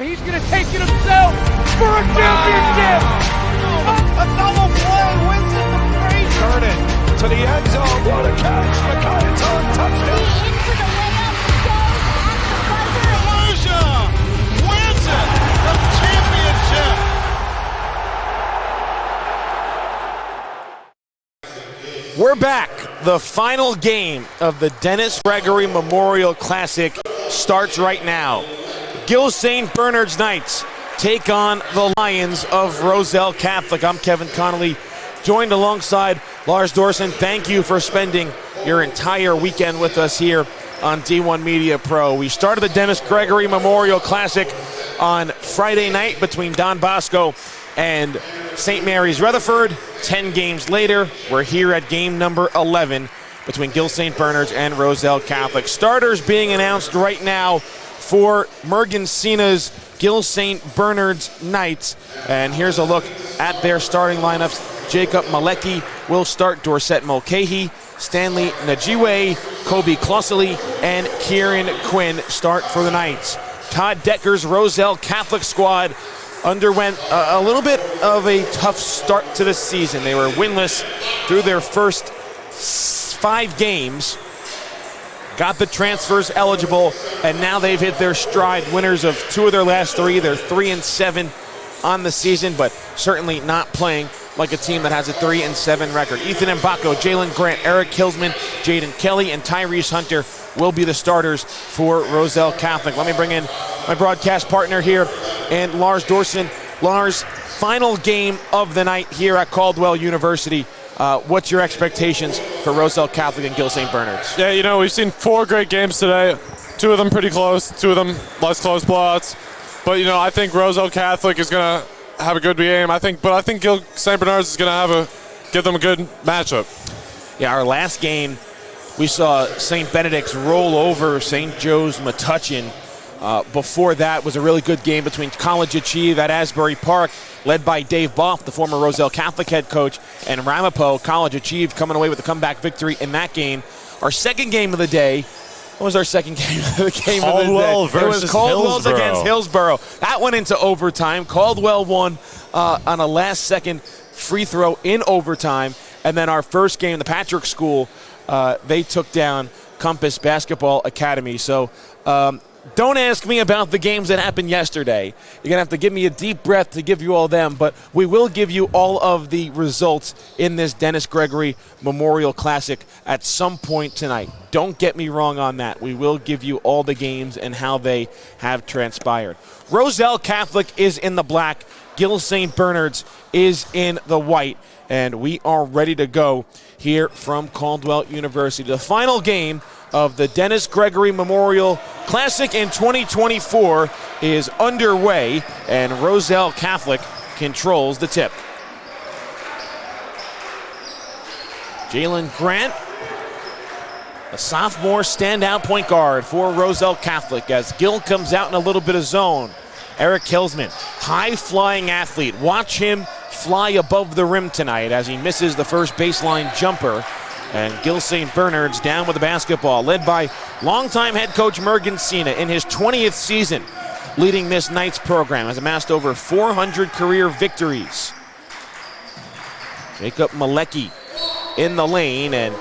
He's going to take it himself for a championship. A double play wins it for Gregory. Turn it to the end zone. What a catch. McIntyre touchdown. Into the layup goes at the buzzer. Lucia wins it. The championship. We're back. The final game of the Dennis Gregory Memorial Classic starts right now. Gill St. Bernard's Knights take on the Lions of Roselle Catholic. I'm Kevin Connolly, joined alongside Lars Dorson. Thank you for spending your entire weekend with us here on D1 Media Pro. We started the Dennis Gregory Memorial Classic on Friday night between Don Bosco and St. Mary's Rutherford. 10 games later, we're here at game number 11 between Gill St. Bernard's and Roselle Catholic. Starters being announced right now for Mergencena's Gill St. Bernard's Knights. And here's a look at their starting lineups. Jacob Malecki will start. Dorset Mulcahy, Stanley Najiwe, Kobe Klossely, and Kieran Quinn start for the Knights. Todd Decker's Roselle Catholic squad underwent a little bit of a tough start to the season. They were winless through their first 5 games. Got the transfers eligible, and now they've hit their stride. Winners of 2 of their last 3. They're 3-7 on the season, but certainly not playing like a team that has a 3-7 record. Ethan Mbako, Jalen Grant, Eric Kilsman, Jaden Kelly, and Tyrese Hunter will be the starters for Roselle Catholic. Let me bring in my broadcast partner here, and Lars Dorson. Lars, final game of the night here at Caldwell University. What's your expectations for Roselle Catholic and Gill St. Bernard's? Yeah, you know, we've seen 4 great games today. 2 of them pretty close, 2 of them less close blowouts. But, you know, I think Roselle Catholic is going to have a good game. I think Gill St. Bernard's is going to give them a good matchup. Yeah, our last game, we saw St. Benedict's roll over St. Joe's Metuchen. Before that was a really good game between College Achieve at Asbury Park, led by Dave Boff, the former Roselle Catholic head coach, and Ramapo. College Achieve coming away with a comeback victory in that game. Our second game of the day, what was our second game of the day? Caldwell It was Caldwell's Hillsborough. against Hillsborough. That went into overtime. Caldwell won on a last-second free throw in overtime. And then our first game, the Patrick School, they took down Compass Basketball Academy. So don't ask me about the games that happened yesterday. You're going to have to give me a deep breath to give you all them, but we will give you all of the results in this Dennis Gregory Memorial Classic at some point tonight. Don't get me wrong on that. We will give you all the games and how they have transpired. Roselle Catholic is in the black. Gill St. Bernard's is in the white, and we are ready to go here from Caldwell University. The final game of the Dennis Gregory Memorial Classic in 2024 is underway, and Roselle Catholic controls the tip. Jalen Grant, a sophomore standout point guard for Roselle Catholic as Gill comes out in a little bit of zone. Eric Kilsman, high-flying athlete. Watch him fly above the rim tonight as he misses the first baseline jumper. And Gill St. Bernard's down with the basketball, led by longtime head coach Mergencena in his 20th season, leading this Knights program, has amassed over 400 career victories. Jacob Malecki in the lane, and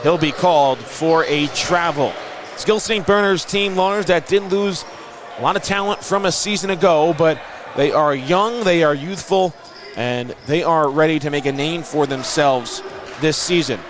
he'll be called for a travel. It's Gill St. Bernard's team, Lars, that did lose a lot of talent from a season ago, but they are young, they are youthful, and they are ready to make a name for themselves this season.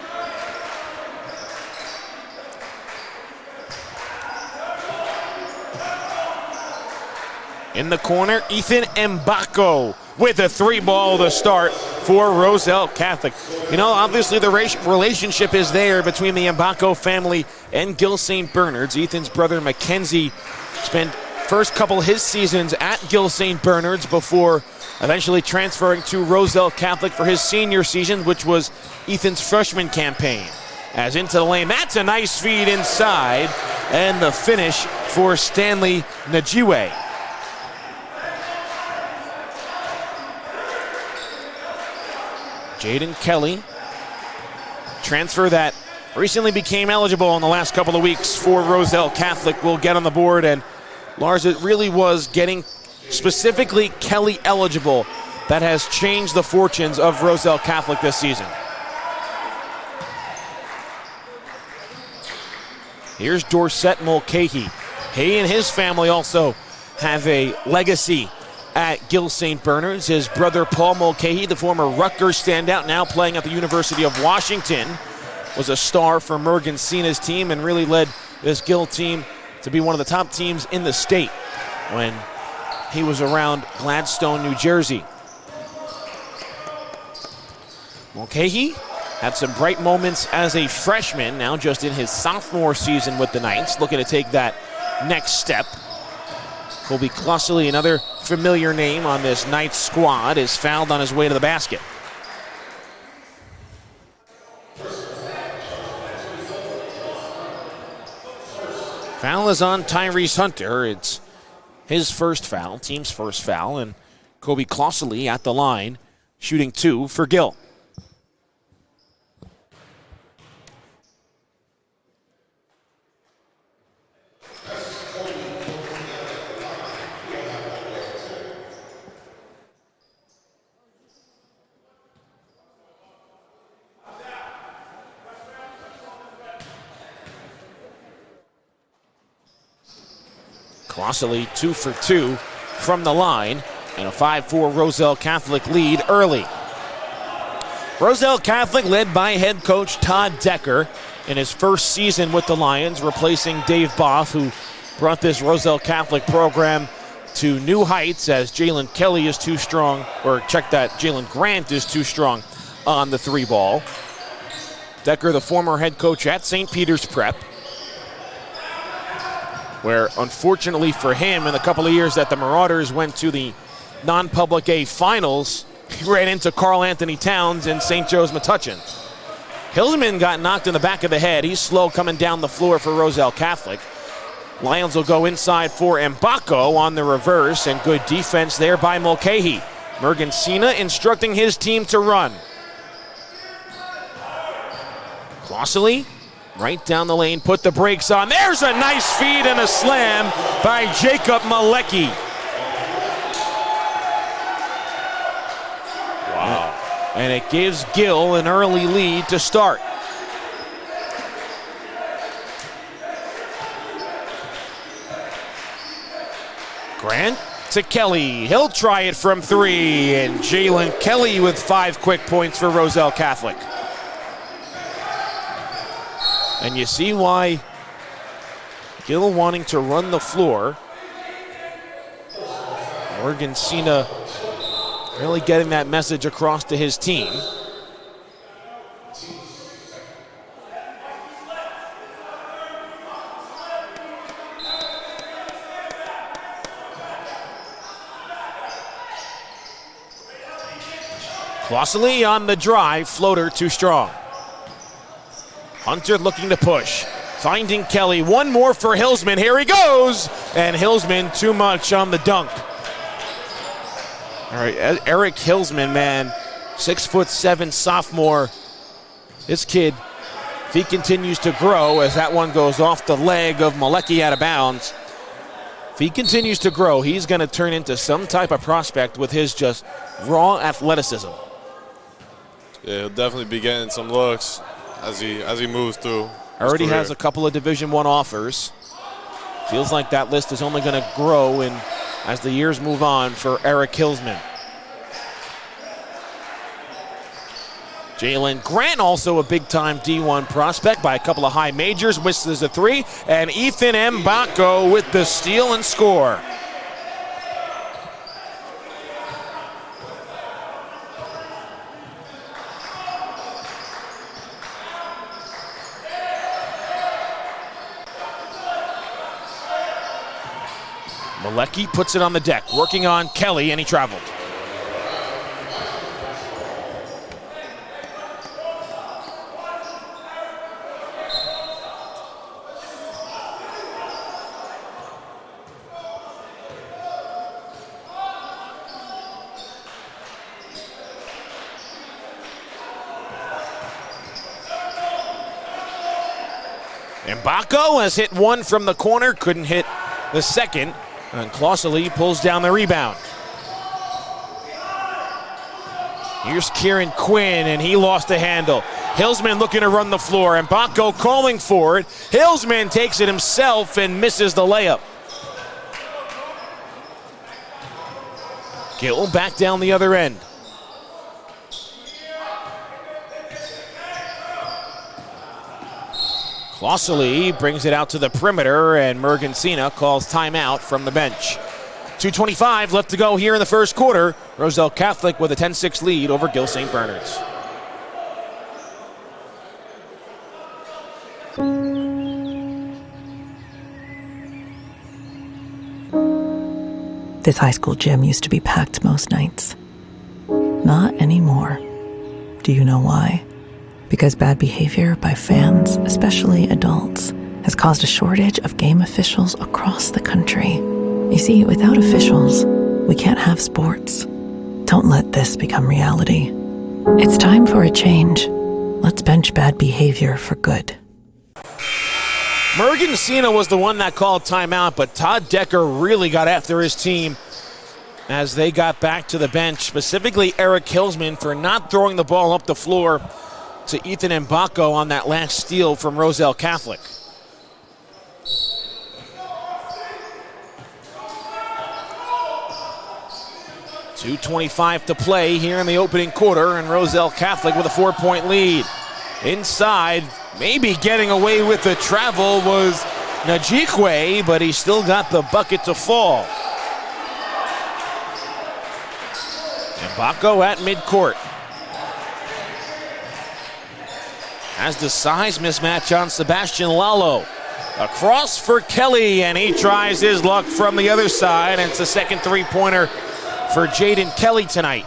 In the corner, Ethan Mbako with a 3-ball to start for Roselle Catholic. You know, obviously the relationship is there between the Mbako family and Gill St. Bernard's. Ethan's brother Mackenzie spent first couple of his seasons at Gill St. Bernard's before eventually transferring to Roselle Catholic for his senior season, which was Ethan's freshman campaign. As into the lane, that's a nice feed inside, and the finish for Stanley Najiwe. Jaden Kelly, transfer that recently became eligible in the last couple of weeks for Roselle Catholic, will get on the board. And Lars, it really was getting specifically Kelly eligible, that has changed the fortunes of Roselle Catholic this season. Here's Dorset Mulcahy. He and his family also have a legacy at Gill St. Bernard's. His brother Paul Mulcahy, the former Rutgers standout, now playing at the University of Washington, was a star for Mergen Sena's team and really led this Gill team to be one of the top teams in the state when he was around Gladstone, New Jersey. Mulcahy had some bright moments as a freshman, now just in his sophomore season with the Knights, looking to take that next step. Colby Clussely, another familiar name on this Knights squad, is fouled on his way to the basket. Foul is on Tyrese Hunter. It's his first foul, team's first foul, and Colby Clussely at the line, shooting 2 for Gill. Clussely 2 for 2 from the line, and a 5-4 Roselle Catholic lead early. Roselle Catholic led by head coach Todd Decker in his first season with the Lions, replacing Dave Boff, who brought this Roselle Catholic program to new heights as Jalen Kelly is too strong, or check that, Jalen Grant is too strong on the 3 ball. Decker, the former head coach at St. Peter's Prep, where unfortunately for him, in the couple of years that the Marauders went to the non-public A finals, he ran into Carl Anthony Towns and St. Joe's Metuchen. Hillsman got knocked in the back of the head. He's slow coming down the floor for Roselle Catholic. Lions will go inside for Mbako on the reverse, and good defense there by Mulcahy. Mergen Sena instructing his team to run. Clussely right down the lane, put the brakes on. There's a nice feed and a slam by Jacob Malecki. Wow. And it gives Gill an early lead to start. Grant to Kelly. He'll try it from 3, and Jalen Kelly with 5 quick points for Roselle Catholic. And you see why Gill wanting to run the floor. Mergen Sena really getting that message across to his team. Clussely on the drive, floater too strong. Hunter looking to push, finding Kelly. One more for Hillsman. Here he goes, and Hillsman too much on the dunk. All right, Eric Hillsman, man, 6'7" sophomore. This kid, if he continues to grow, as that one goes off the leg of Malecki out of bounds, if he continues to grow, he's going to turn into some type of prospect with his just raw athleticism. Yeah, he'll definitely be getting some looks as he moves through. Already has a couple of Division I offers. Feels like that list is only going to grow as the years move on for Eric Hillsman. Jalen Grant, also a big-time D1 prospect by a couple of high majors, whistles a 3, and Ethan Mbako with the steal and score. Malecki puts it on the deck, working on Kelly, and he traveled. Mbako has hit one from the corner, couldn't hit the second. And Clausely pulls down the rebound. Here's Kieran Quinn, and he lost the handle. Hillsman looking to run the floor, and Bacco calling for it. Hillsman takes it himself and misses the layup. Gill back down the other end. Clausely brings it out to the perimeter, and Mergensina calls timeout from the bench. 2:25 left to go here in the first quarter. Roselle Catholic with a 10-6 lead over Gill St. Bernard's. This high school gym used to be packed most nights. Not anymore. Do you know why? Because bad behavior by fans, especially adults, has caused a shortage of game officials across the country. You see, without officials, we can't have sports. Don't let this become reality. It's time for a change. Let's bench bad behavior for good. Mergensina was the one that called timeout, but Todd Decker really got after his team as they got back to the bench, specifically Eric Hillsman for not throwing the ball up the floor to Ethan Mbako on that last steal from Roselle Catholic. .225 to play here in the opening quarter, and Roselle Catholic with a 4-point lead. Inside, maybe getting away with the travel was Najikwe, but he still got the bucket to fall. Mbako at midcourt. Has the size mismatch on Sebastian Lalo. Across for Kelly, and he tries his luck from the other side, and it's the second three-pointer for Jaden Kelly tonight.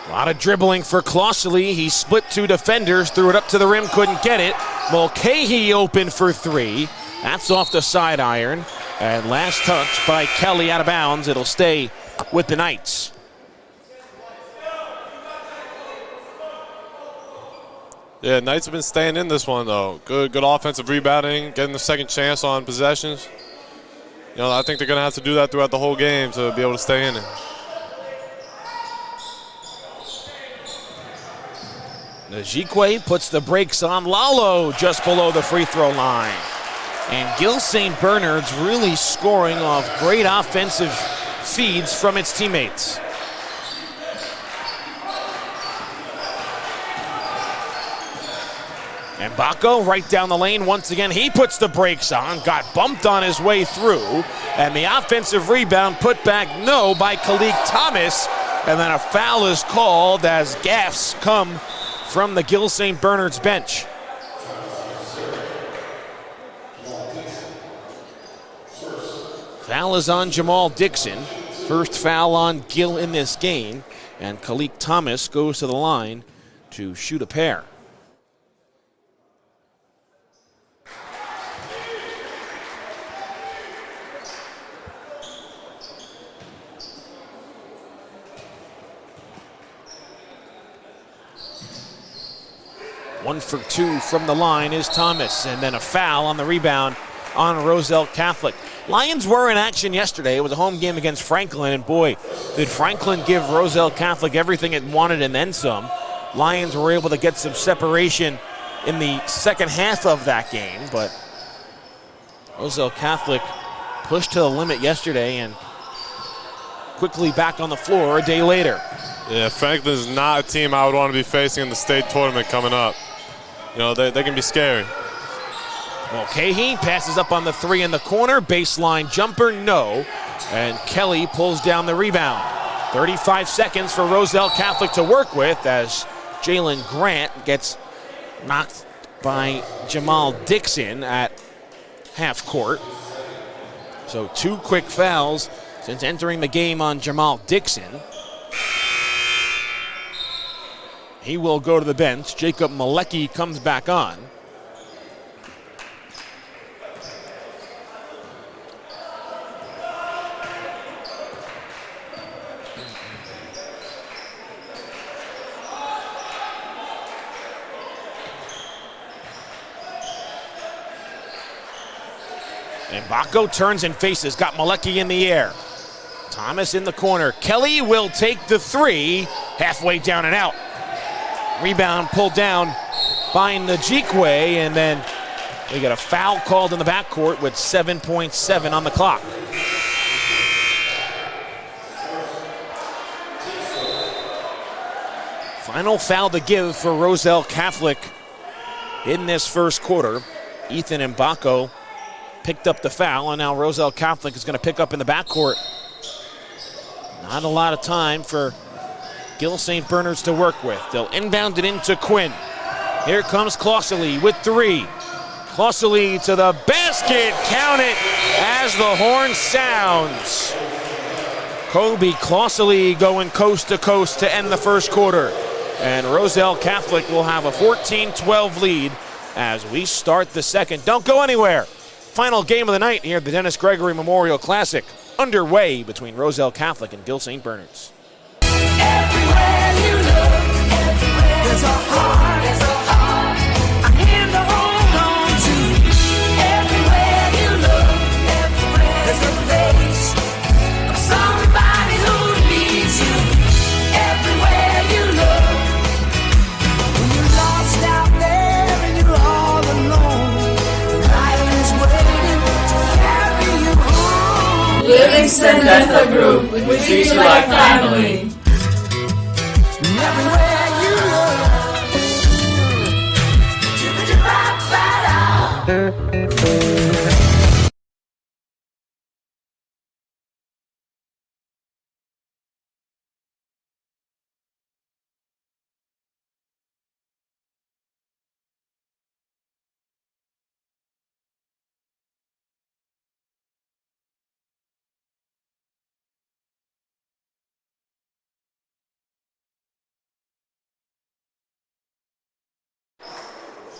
A lot of dribbling for Clausely. He split two defenders, threw it up to the rim, couldn't get it. Mulcahy open for three. That's off the side iron. And last touch by Kelly out of bounds. It'll stay with the Knights. Yeah, Knights have been staying in this one, though. Good offensive rebounding, getting the second chance on possessions. You know, I think they're going to have to do that throughout the whole game to be able to stay in it. Najikwe puts the brakes on Lalo just below the free throw line. And Gill St. Bernard's really scoring off great offensive feeds from its teammates. And Bacco right down the lane once again. He puts the brakes on, got bumped on his way through, and the offensive rebound put back no by Kalik Thomas. And then a foul is called as gaffes come from the Gill St. Bernard's bench. Foul is on Jamal Dixon. First foul on Gill in this game. And Kalik Thomas goes to the line to shoot a pair. One for two from the line is Thomas, and then a foul on the rebound on Roselle Catholic. Lions were in action yesterday. It was a home game against Franklin, and boy, did Franklin give Roselle Catholic everything it wanted and then some. Lions were able to get some separation in the second half of that game, but Roselle Catholic pushed to the limit yesterday and quickly back on the floor a day later. Yeah, Franklin is not a team I would want to be facing in the state tournament coming up. You know, they can be scary. Mulcahy passes up on the three in the corner. Baseline jumper, no. And Kelly pulls down the rebound. 35 seconds for Roselle Catholic to work with as Jalen Grant gets knocked by Jamal Dixon at half court. So two quick fouls since entering the game on Jamal Dixon. He will go to the bench. Jacob Malecki comes back on. And Baco turns and faces, got Malecki in the air. Thomas in the corner. Kelly will take the three, halfway down and out. Rebound pulled down by Njikwe, and then we got a foul called in the backcourt with 7.7 on the clock. Final foul to give for Roselle Catholic in this first quarter. Ethan and Baco picked up the foul, and now Roselle Catholic is going to pick up in the backcourt. Not a lot of time for Gill St. Bernard's to work with. They'll inbound it into Quinn. Here comes Clausely with three. Clausely to the basket, count it as the horn sounds. Kobe Clausely going coast to coast to end the first quarter. And Roselle Catholic will have a 14-12 lead as we start the second. Don't go anywhere. Final game of the night here at the Dennis Gregory Memorial Classic, underway between Roselle Catholic and Gill St. Bernard's. Everywhere you look, there's a heart, a hand to hold on to. Everywhere you look, there's a face of somebody who needs you. Everywhere you look, when you're lost out there and you're all alone, life is waiting to carry you home. Livingston Dental Group, we treat you like family. Everywhere you look,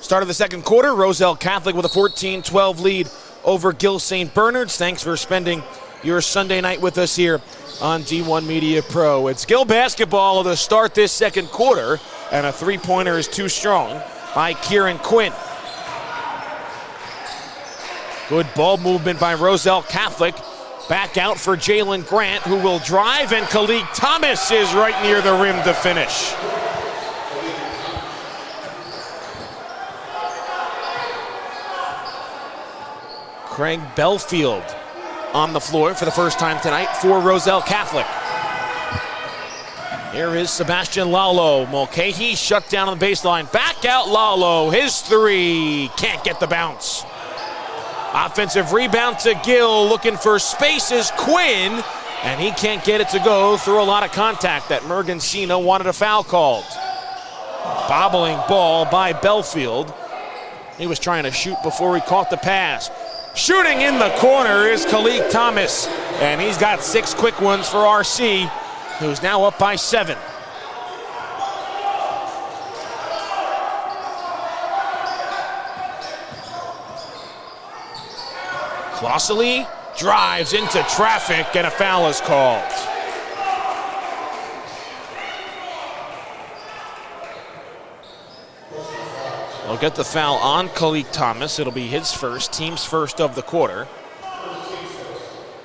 Start of the second quarter, Roselle Catholic with a 14-12 lead over Gill St. Bernard's. Thanks for spending your Sunday night with us here on D1 Media Pro. It's Gill basketball to start this second quarter, and a three-pointer is too strong by Kieran Quinn. Good ball movement by Roselle Catholic. Back out for Jalen Grant, who will drive, and Khalid Thomas is right near the rim to finish. Craig Belfield on the floor for the first time tonight for Roselle Catholic. Here is Sebastian Lalo. Mulcahy shut down on the baseline. Back out Lalo. His three. Can't get the bounce. Offensive rebound to Gill. Looking for space is Quinn. And he can't get it to go through a lot of contact. That Mergensino wanted a foul called. Bobbling ball by Belfield. He was trying to shoot before he caught the pass. Shooting in the corner is Khalid Thomas, and he's got 6 quick ones for RC, who's now up by 7. Clausely drives into traffic, and a foul is called. They'll get the foul on Khalid Thomas. It'll be his first, team's first of the quarter.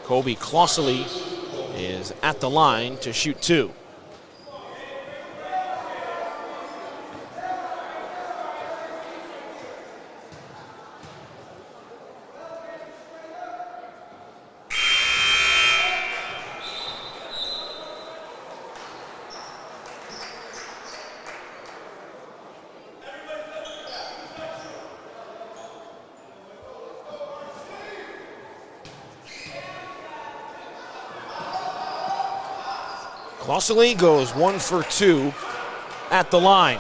Kobe Clausely is at the line to shoot 2. Clausely goes 1 for 2 at the line.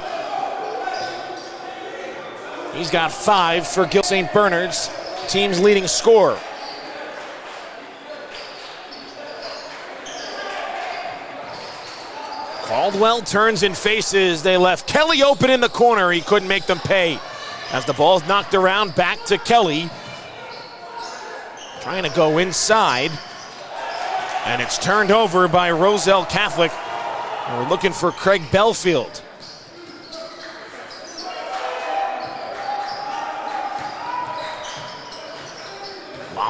He's got 5 for Gill St. Bernard's, team's leading scorer. Caldwell turns and faces. They left Kelly open in the corner. He couldn't make them pay. As the ball's knocked around, back to Kelly. Trying to go inside. And it's turned over by Roselle Catholic. And we're looking for Craig Belfield.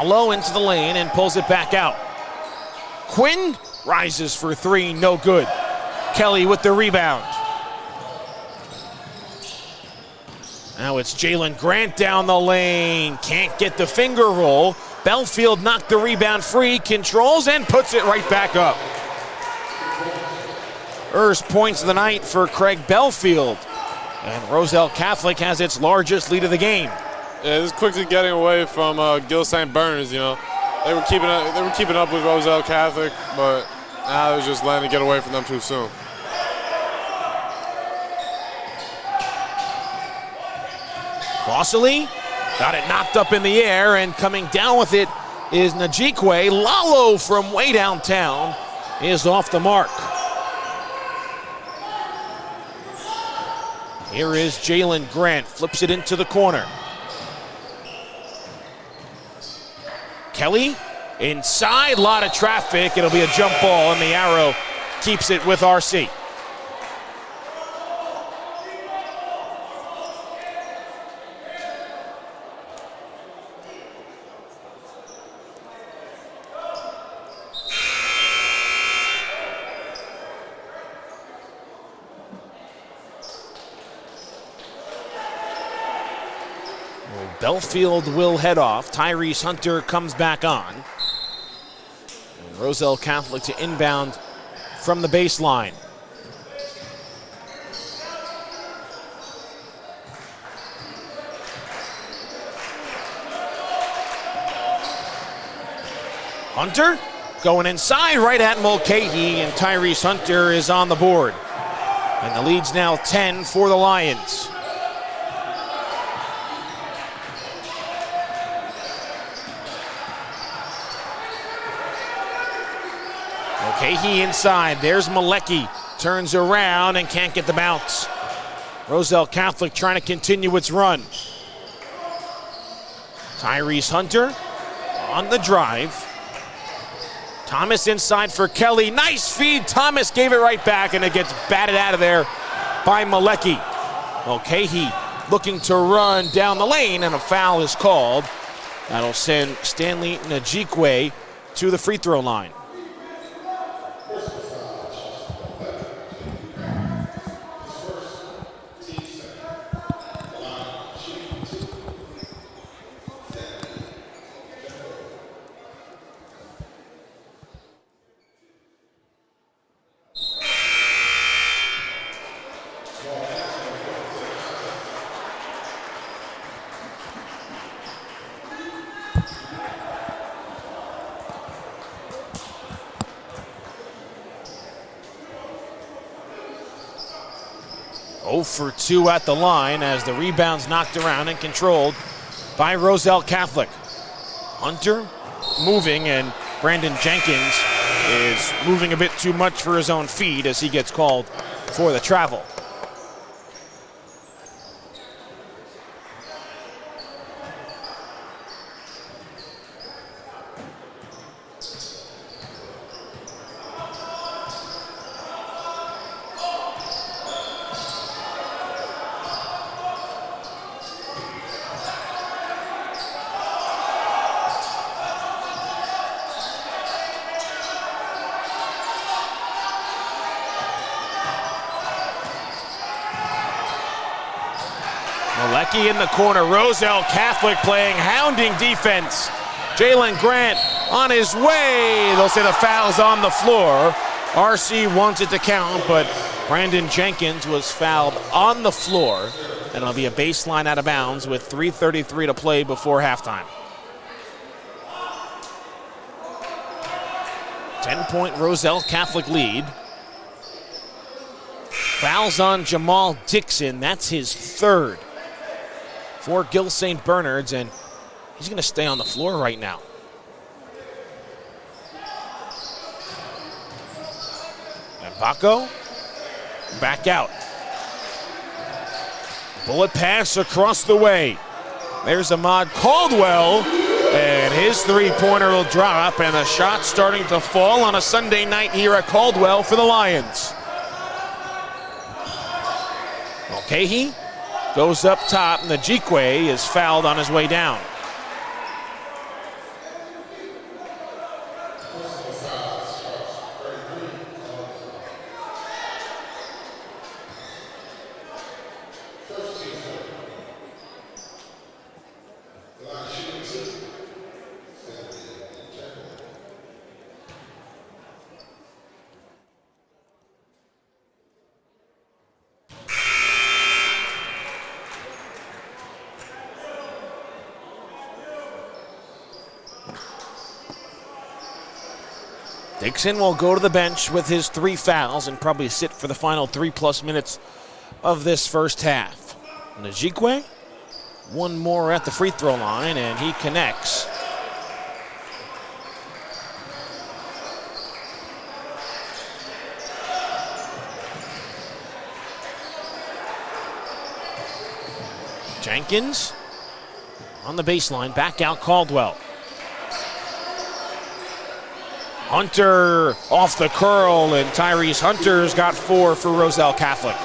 Lalo into the lane and pulls it back out. Quinn rises for three, no good. Kelly with the rebound. Now it's Jalen Grant down the lane. Can't get the finger roll. Belfield knocked the rebound free, controls and puts it right back up. First points of the night for Craig Belfield. And Roselle Catholic has its largest lead of the game. Yeah, this is quickly getting away from Gill St. Bernard's, you know. They were keeping up with Roselle Catholic, but now they're just letting it get away from them too soon. Vasily got it knocked up in the air, and coming down with it is Najikwe. Lalo from way downtown is off the mark. Here is Jalen Grant, flips it into the corner. Kelly inside, lot of traffic. It'll be a jump ball, and the arrow keeps it with RC. Belfield will head off. Tyrese Hunter comes back on. And Roselle Catholic to inbound from the baseline. Hunter going inside right at Mulcahy, and Tyrese Hunter is on the board. And the lead's now 10 for the Lions. Mulcahy inside, there's Malecki, turns around and can't get the bounce. Roselle Catholic trying to continue its run. Tyrese Hunter on the drive. Thomas inside for Kelly, nice feed, Thomas gave it right back, and it gets batted out of there by Malecki. Mulcahy looking to run down the lane, and a foul is called. That'll send Stanley Najikwe to the free throw line. For 2 at the line as the rebound's knocked around and controlled by Roselle Catholic. Hunter moving, and Brandon Jenkins is moving a bit too much for his own feet as he gets called for the travel. Malecki in the corner. Roselle Catholic playing hounding defense. Jalen Grant on his way. They'll say the foul's on the floor. RC wants it to count, but Brandon Jenkins was fouled on the floor, and it'll be a baseline out of bounds with 3:33 to play before halftime. 10-point Roselle Catholic lead. Fouls on Jamal Dixon. That's his third for Gill St. Bernard's, and he's going to stay on the floor right now. And Baco back out. Bullet pass across the way. There's Ahmad Caldwell, and his three-pointer will drop, and the shot starting to fall on a Sunday night here at Caldwell for the Lions. Mulcahy goes up top, and Najikwe is fouled on his way down. Dixon will go to the bench with his 3 fouls and probably sit for the final 3+ minutes of this first half. Njikwe, one more at the free throw line, and he connects. Jenkins on the baseline, back out Caldwell. Hunter off the curl, and Tyrese Hunter's got 4 for Roselle Catholic.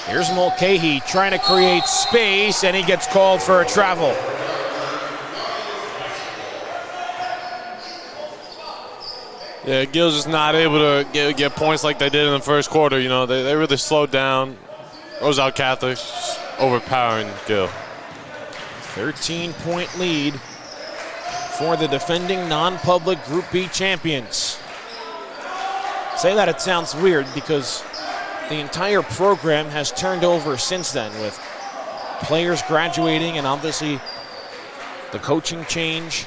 Here's Mulcahy trying to create space, and he gets called for a travel. Yeah, Gill's just not able to get points like they did in the first quarter. You know, they really slowed down. Roselle Catholic overpowering Gill. 13-point lead for the defending non-public Group B champions. Say that, it sounds weird because the entire program has turned over since then, with players graduating and obviously the coaching change.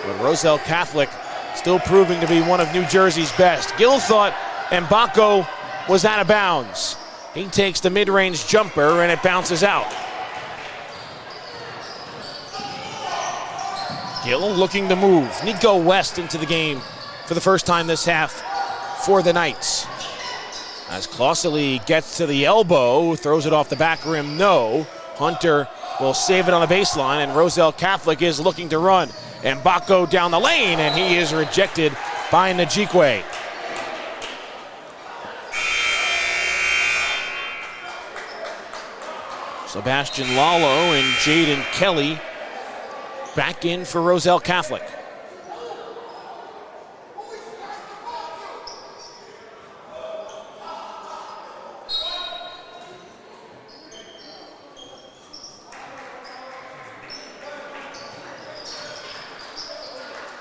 But Roselle Catholic still proving to be one of New Jersey's best. Gill thought Mbako was out of bounds. He takes the mid-range jumper and it bounces out. Gill looking to move. Nico West into the game for the first time this half for the Knights. As Clausely gets to the elbow, throws it off the back rim, no. Hunter will save it on the baseline, and Roselle Catholic is looking to run. Mbako down the lane, and he is rejected by Njikwe. Sebastian Lalo and Jaden Kelly back in for Roselle Catholic.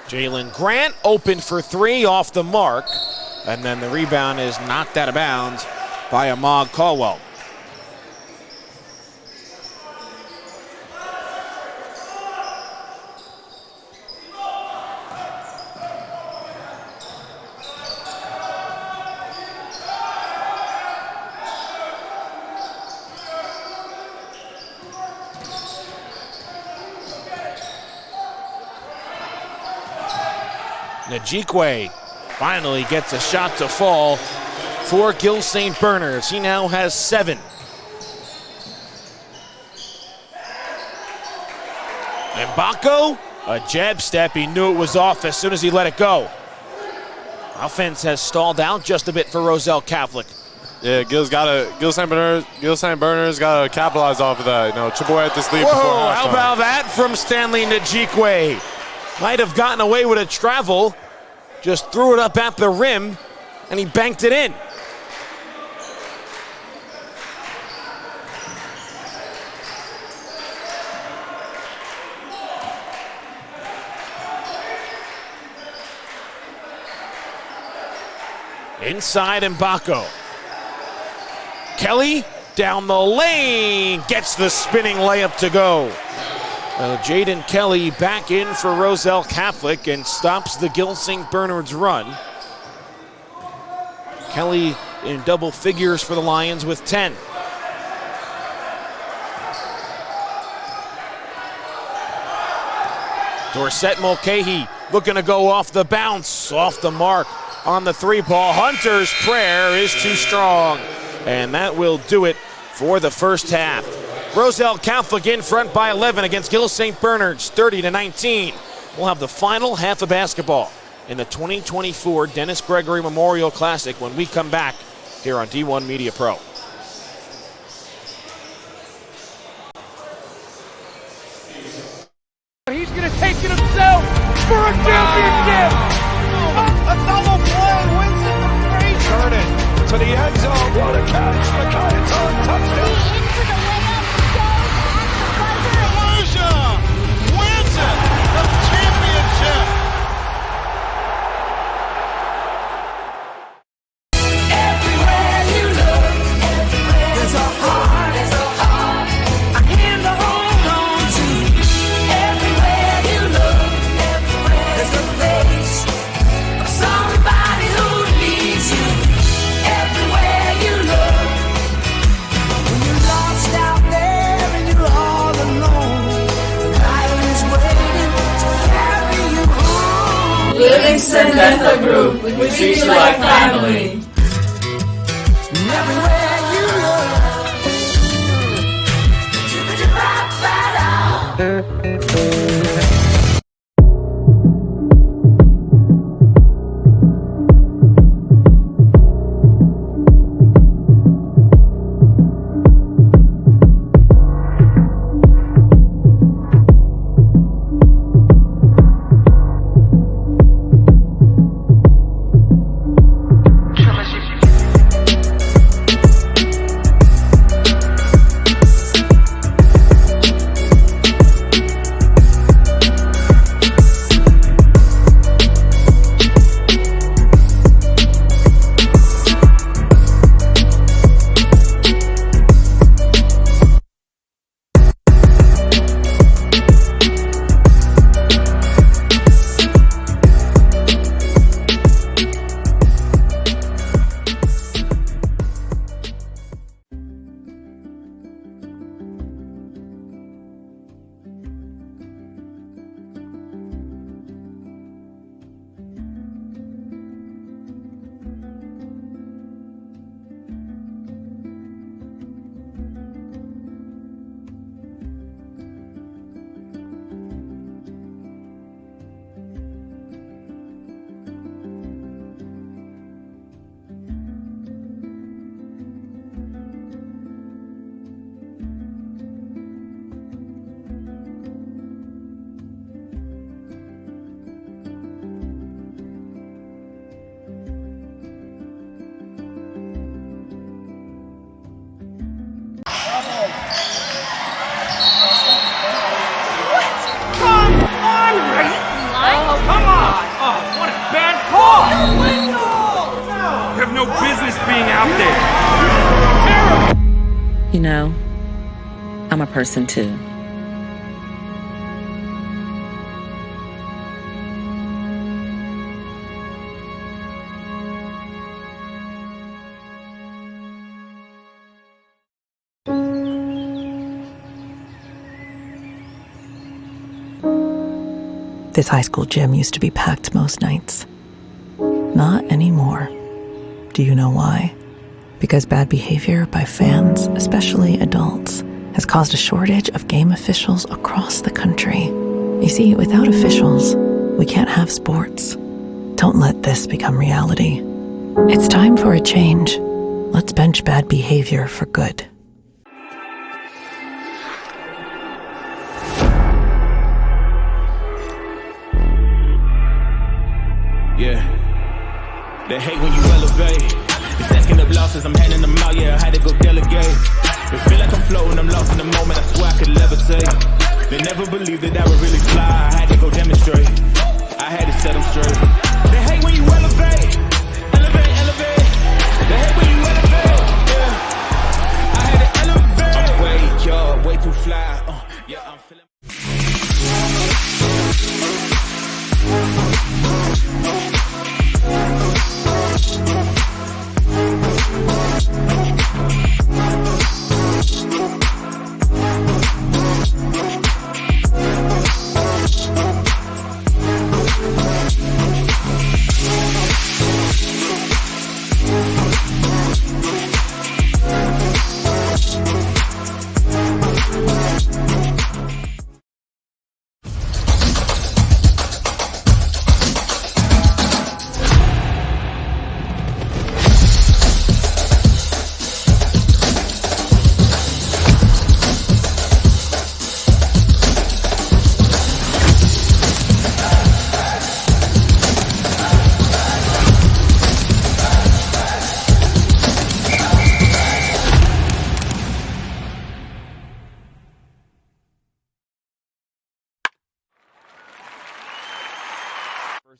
Jalen Grant open for 3 off the mark, and then the rebound is knocked out of bounds by Ahmad Caldwell. Njikwe finally gets a shot to fall for Gill St. Bernard's. He now has 7. Mbako, a jab step. He knew it was off as soon as he let it go. Offense has stalled out just a bit for Roselle Catholic. Yeah, Gill St. Bernard's got to capitalize off of that. You know, chip away at this lead before halftime. How about that from Stanley Njikwe? Might have gotten away with a travel, just threw it up at the rim, and he banked it in. Inside Mbako. Kelly down the lane, gets the spinning layup to go. Jaden Kelly back in for Roselle Catholic and stops the Gill St. Bernard's run. Kelly in double figures for the Lions with 10. Dorsett Mulcahy looking to go off the bounce, off the mark on the 3-ball. Hunter's prayer is too strong, and that will do it for the first half. Roselle Catholic in front by 11 against Gill St. Bernard's, 30-19. We'll have the final half of basketball in the 2024 Dennis Gregory Memorial Classic when we come back here on D1 Media Pro. He's going to take it himself for a championship. A double play wins it for Frazier. Turn it to the end zone. What a catch. McKay, touchdown. Wins it. The championship. Everywhere you look, there's a heart. Transcendental Group. We treat you like family. Everywhere you look, Come on! Oh, what a bad call! You have no business being out there. You know, I'm a person too. This high school gym used to be packed most nights. Not anymore. Do you know why? Because bad behavior by fans, especially adults, has caused a shortage of game officials across the country. You see, without officials, we can't have sports. Don't let this become reality. It's time for a change. Let's bench bad behavior for good. Yeah, they hate when you elevate. The second of losses, I'm handing them out. Yeah, I had to go delegate. It feel like I'm floating, I'm lost in the moment. I swear I could levitate. They never believed that I would really fly. I had to go demonstrate. I had to set them straight. They hate when you elevate, elevate, elevate. They hate when you elevate. Yeah, I had to elevate. I'm way too fly. Yeah, I'm feeling.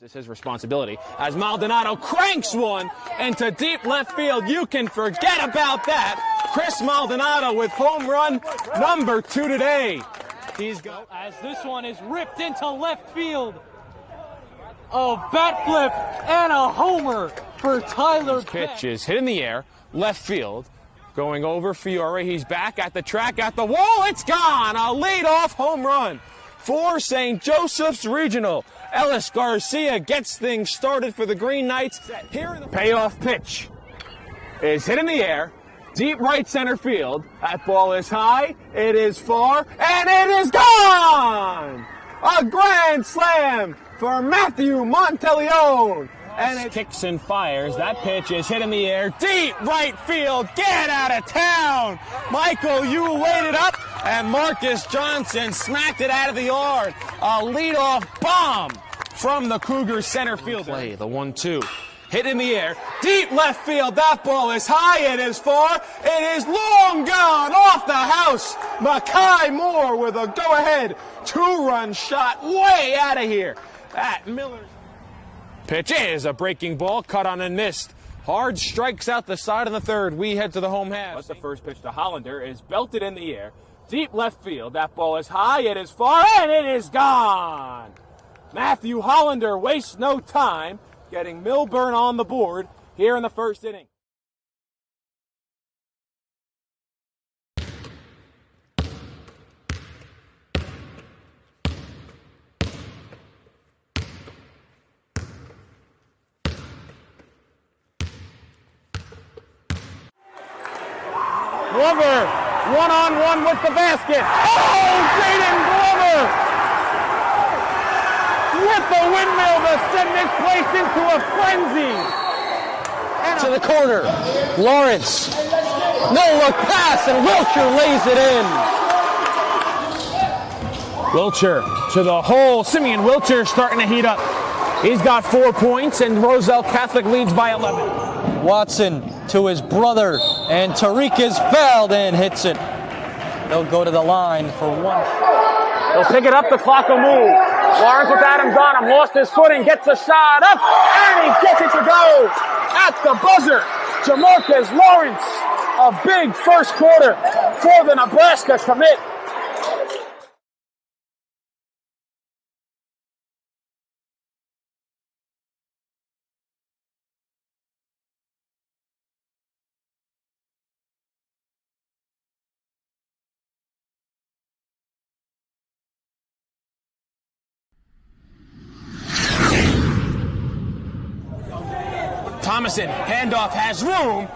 It's his responsibility as Maldonado cranks one into deep left field. You can forget about that. Chris Maldonado with home run number 2 today. He's got as this one is ripped into left field. A bat flip and a homer for Tyler. Pitch is hit in the air, left field, going over Fiore. He's back at the track, at the wall. It's gone. A leadoff home run for St. Joseph's Regional. Ellis Garcia gets things started for the Green Knights. Here in the payoff pitch is hit in the air, deep right center field. That ball is high, it is far, and it is gone! A grand slam for Matthew Monteleone. And it kicks and fires. That pitch is hit in the air, deep right field. Get out of town! Michael, you laid it up, and Marcus Johnson smacked it out of the yard. A leadoff bomb from the Cougars center fielder. Play the 1-2. Hit in the air, deep left field. That ball is high, it is far, it is long gone off the house. Makai Moore with a go-ahead 2-run shot way out of here. At Miller's pitch is a breaking ball, cut on and missed. Hard strikes out the side of the third. We head to the home half. But the first pitch to Hollander is belted in the air, deep left field. That ball is high, it is far, and it is gone. Matthew Hollander wastes no time getting Milburn on the board here in the first inning. Glover, one-on-one with the basket. Oh, Jaden Glover! With the windmill to send this place into a frenzy. And to the corner, Lawrence. No-look pass, and Wilcher lays it in. Wilcher to the hole. Simeon Wilcher starting to heat up. He's got 4 points, and Roselle Catholic leads by 11. Watson to his brother, and Tariq is fouled and hits it. They'll go to the line for one. They'll pick it up, the clock will move. Lawrence with Adams on him, lost his footing, gets a shot up, and he gets it to go. At the buzzer, Jamarcus Lawrence, a big first quarter for the Nebraska commit. Thomason, handoff, has room.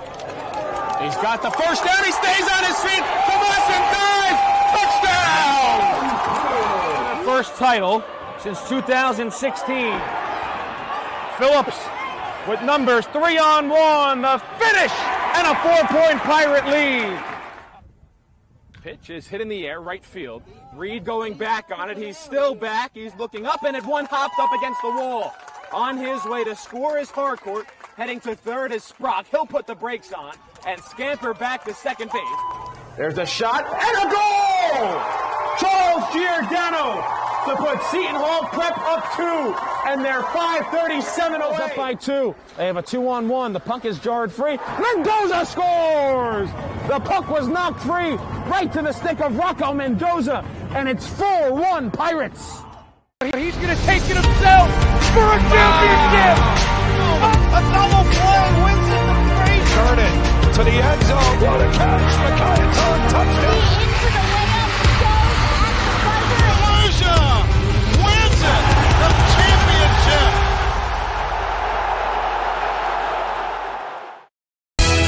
He's got the first down. He stays on his feet. Thomason dives. Touchdown! First title since 2016. Phillips with numbers 3-on-1. The finish and a 4-point Pirate lead. Pitch is hit in the air, right field. Reed going back on it. He's still back. He's looking up, and it one hopped up against the wall. On his way to score is Harcourt. Heading to third is Sprock. He'll put the brakes on and scamper back to second base. There's a shot and a goal! Charles Giordano to put Seton Hall Prep up 2, and they're 5:37 away. Up by 2. They have a 2-on-1. The puck is jarred free. Mendoza scores! The puck was knocked free right to the stick of Rocco Mendoza, and it's 4-1 Pirates. He's going to take it himself for a championship! A double play wins it the break. Turn it to the end zone. What a catch! Makai touchdown. Into the winner goes at the buzzer. Wins it! The championship!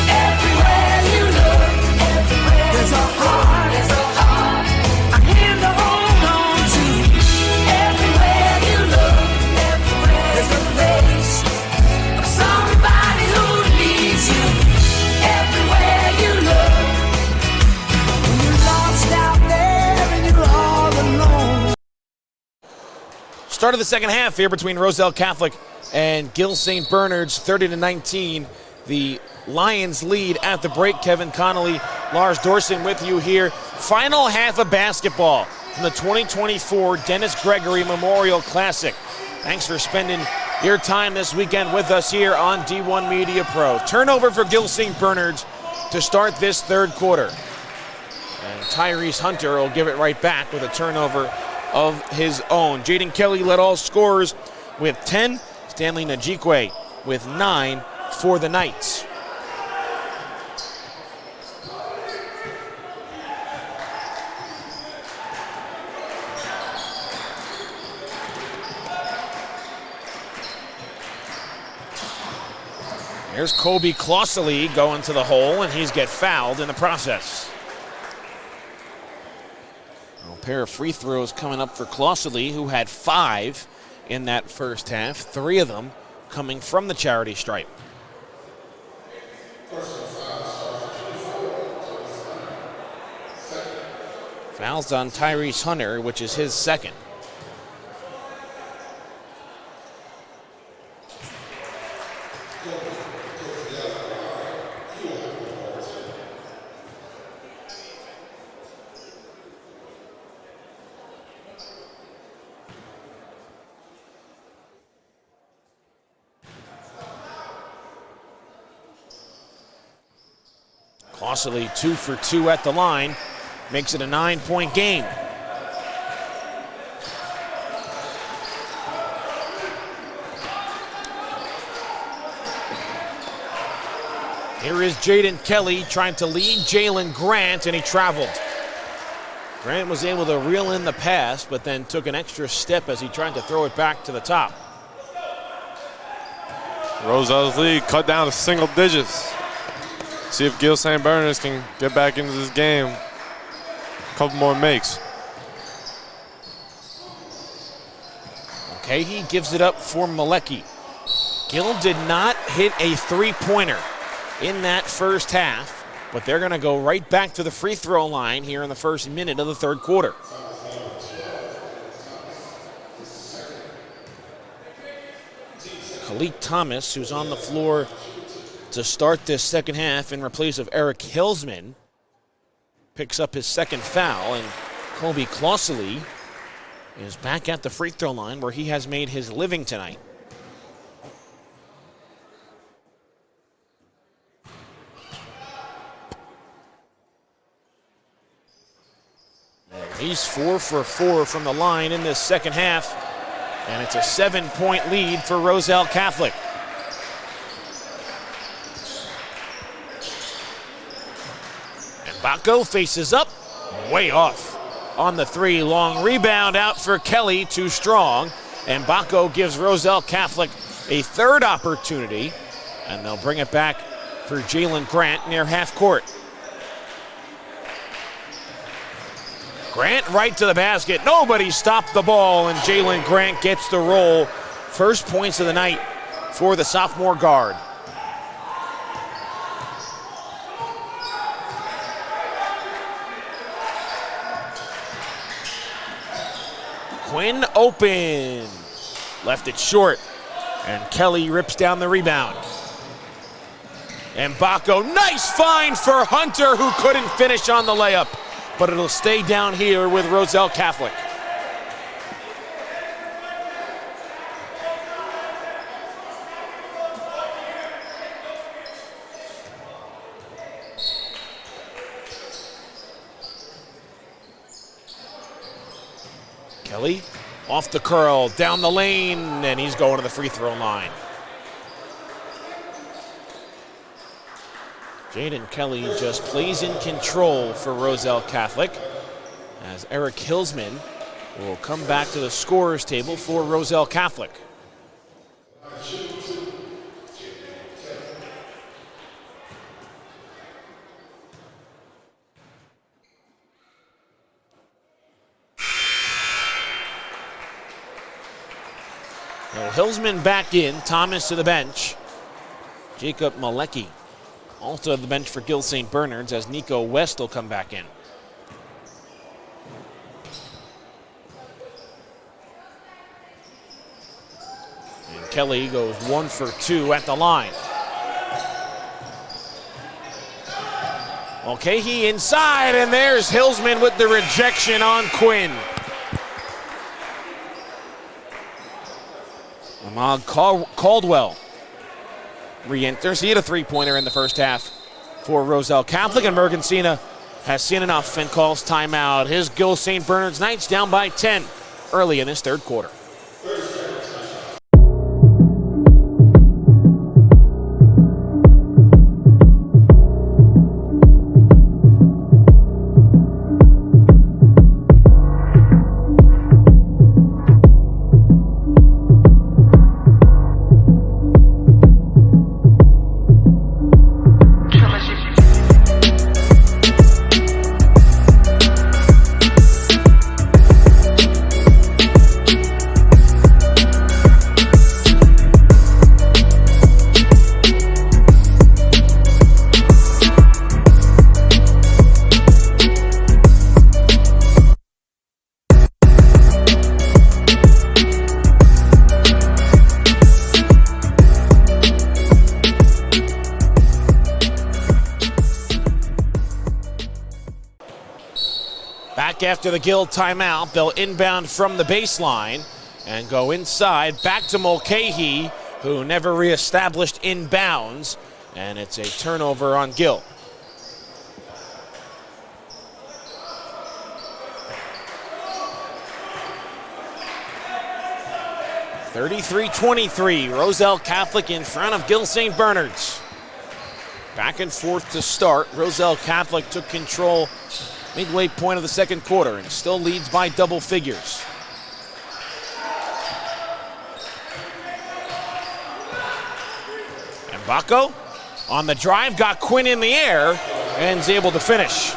Everywhere you look, there's a heart, a hand to hold on to. Everywhere you look, there's a face of somebody who needs you. Everywhere you look, when you're lost out there and you're all alone. Start of the second half here between Roselle Catholic and Gill St. Bernard's, 30-19. The Lions lead at the break. Kevin Connolly, Lars Dorson with you here. Final half of basketball from the 2024 Dennis Gregory Memorial Classic. Thanks for spending your time this weekend with us here on D1 Media Pro. Turnover for Gill St. Bernard's to start this third quarter. And Tyrese Hunter will give it right back with a turnover of his own. Jaden Kelly led all scorers with 10. Stanley Najikwe with 9 for the Knights. Here's Kobe Klossely going to the hole, and he's get fouled in the process. A pair of free throws coming up for Klossely, who had 5 in that first half, 3 of them coming from the charity stripe. Fouls on Tyrese Hunter, which is his second. Klossely 2 for 2 at the line, makes it a 9-point game. Here is Jaden Kelly trying to lead Jalen Grant, and he traveled. Grant was able to reel in the pass, but then took an extra step as he tried to throw it back to the top. Roselle's lead cut down to single digits. See if Gill St. Bernard's can get back into this game. A couple more makes. Okay, he gives it up for Malecki. Gill did not hit a three-pointer in that first half, but they're going to go right back to the free throw line here in the first minute of the third quarter. Khalid Thomas, who's on the floor to start this second half in replace of Eric Hillsman, picks up his second foul, and Kobe Klossely is back at the free throw line where he has made his living tonight. And he's 4 for 4 from the line in this second half, and it's a 7-point lead for Roselle Catholic. Baco faces up, way off on the 3. Long rebound out for Kelly, too strong. And Baco gives Roselle Catholic a third opportunity, and they'll bring it back for Jalen Grant near half court. Grant right to the basket. Nobody stopped the ball, and Jalen Grant gets the roll. First points of the night for the sophomore guard. Quinn open, left it short, and Kelly rips down the rebound. And Baco, nice find for Hunter, who couldn't finish on the layup, but it'll stay down here with Roselle Catholic. Kelly off the curl, down the lane, and he's going to the free throw line. Jaden Kelly just plays in control for Roselle Catholic, as Eric Hillsman will come back to the scorer's table for Roselle Catholic. Hillsman back in, Thomas to the bench. Jacob Malecki also at the bench for Gill St. Bernard's, as Nico West will come back in. And Kelly goes 1 for 2 at the line. Okay, he inside, and there's Hillsman with the rejection on Quinn. Ahmad Caldwell re-enters. He had a three-pointer in the first half for Roselle Catholic, and Mergensina has seen enough and calls timeout. His Gill St. Bernard's Knights down by 10 early in this third quarter. back after the Gill timeout. They'll inbound from the baseline and go inside, back to Mulcahy, who never reestablished inbounds, and it's a turnover on Gill. (33-23), Roselle Catholic in front of Gill St. Bernard's. Back and forth to start. Roselle Catholic took control midway point of the second quarter and still leads by double figures. Mbako on the drive, got Quinn in the air and is able to finish.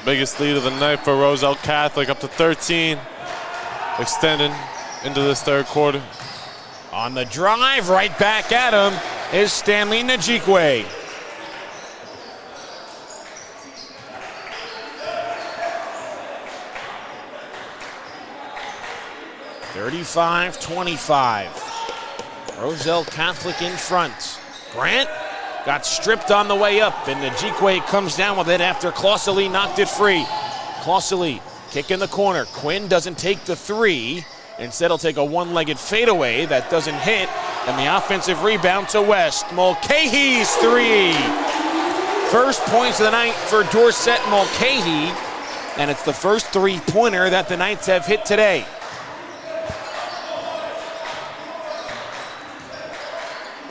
Biggest lead of the night for Roselle Catholic, up to 13, extending into this third quarter. On the drive, right back at him is Stanley Njikwe. (35-25). Roselle Catholic in front. Grant got stripped on the way up, and Njikwe comes down with it after Clausely knocked it free. Clausely kick in the corner. Quinn doesn't take the three. Instead, he'll take a one-legged fadeaway that doesn't hit, and the offensive rebound to West. Mulcahy's three. First points of the night for Dorset Mulcahy, and it's the first three-pointer that the Knights have hit today.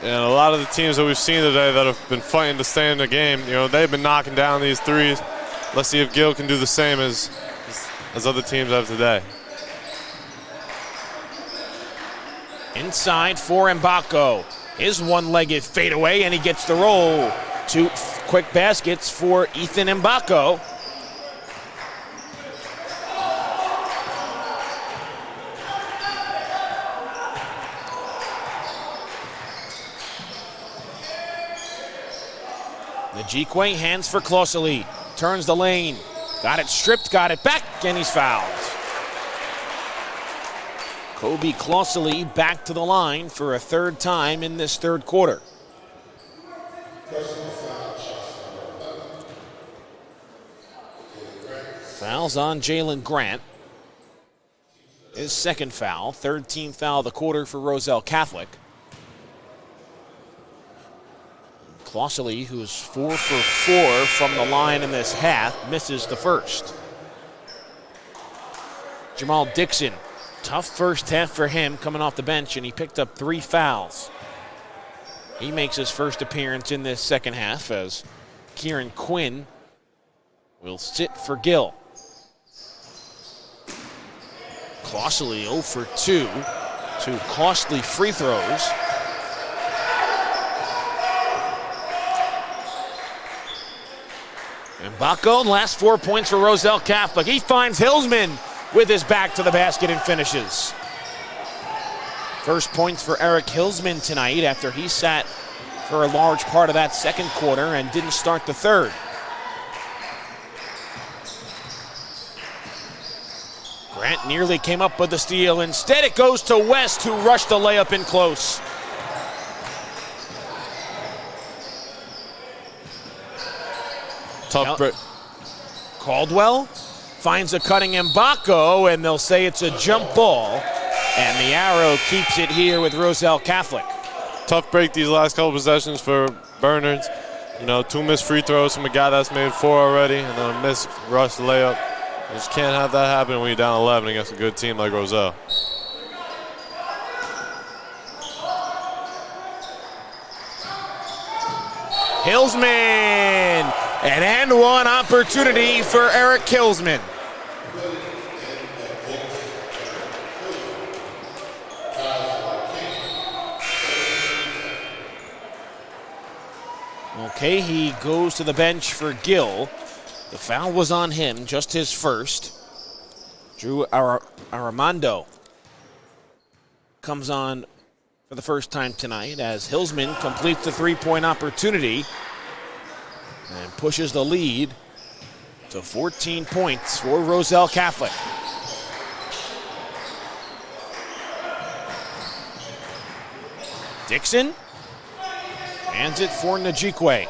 And a lot of the teams that we've seen today that have been fighting to stay in the game, you know, they've been knocking down these threes. Let's see if Gill can do the same as other teams have today. Inside for Mbako. His one-legged fadeaway, and he gets the roll. Two quick baskets for Ethan Mbako. Njikwe hands for Clausely. Turns the lane. Got it stripped, got it back, and he's fouled. Kobe Clausely back to the line for a third time in this third quarter. Fouls on Jalen Grant. His second foul, third team foul of the quarter for Roselle Catholic. Clausely, who's 4 for 4 from the line in this half, misses the first. Jamal Dixon, tough first half for him coming off the bench, and he picked up 3 fouls. He makes his first appearance in this second half as Kieran Quinn will sit for Gill. Clausely 0 for 2, 2 costly free throws. Mbako, last 4 points for Roselle Catholic. He finds Hillsman with his back to the basket and finishes. First points for Eric Hillsman tonight after he sat for a large part of that second quarter and didn't start the third. Grant nearly came up with the steal. Instead, it goes to West, who rushed the layup in close. Tough break. Caldwell finds a cutting Mbako, and they'll say it's a jump ball. And the arrow keeps it here with Roselle Catholic. Tough break these last couple possessions for Bernards. You know, 2 missed free throws from a guy that's made 4 already, and then a missed rush layup. You just can't have that happen when you're down 11 against a good team like Roselle. Hillsman, an and one opportunity for Eric Hillsman. Okay, he goes to the bench for Gill. The foul was on him, just his first. Drew Armando comes on for the first time tonight as Hillsman completes the three-point opportunity and pushes the lead to 14 points for Roselle Catholic. Dixon hands it for Njikwe.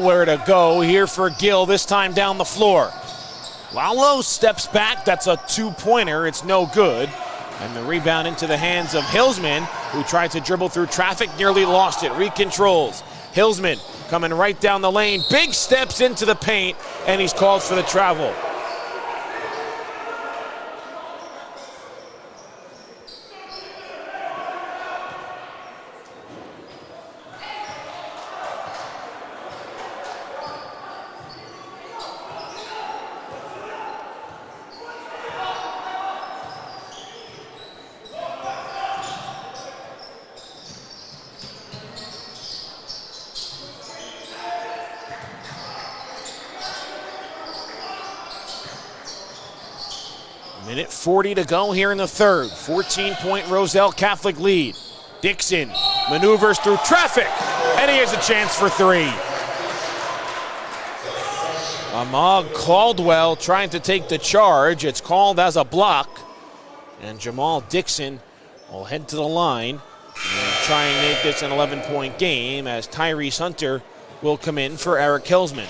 nowhere to go here for Gill, this time down the floor. Lalo steps back, that's a two-pointer, it's no good. And the rebound into the hands of Hillsman, who tried to dribble through traffic, nearly lost it, recontrols. Hillsman coming right down the lane, big steps into the paint, and he's called for the travel. Minute 40 to go here in the third. 14-point Roselle Catholic lead. Dixon maneuvers through traffic, and he has a chance for three. Ahmad Caldwell trying to take the charge. It's called as a block. And Jamal Dixon will head to the line and try and make this an 11-point game as Tyrese Hunter will come in for Eric Hillsman.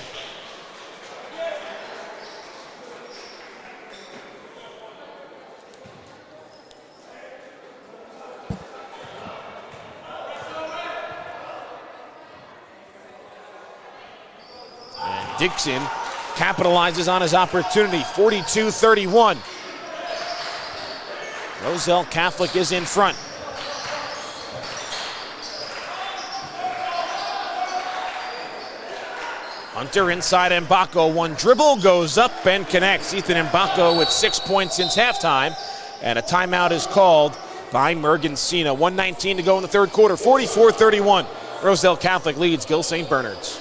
Dixon capitalizes on his opportunity, 42-31. Roselle Catholic is in front. Hunter inside Mbako, one dribble, goes up and connects. Ethan Mbako with 6 points since halftime, and a timeout is called by Mergensina. 1:19 to go in the third quarter, 44-31. Roselle Catholic leads Gill St. Bernard's.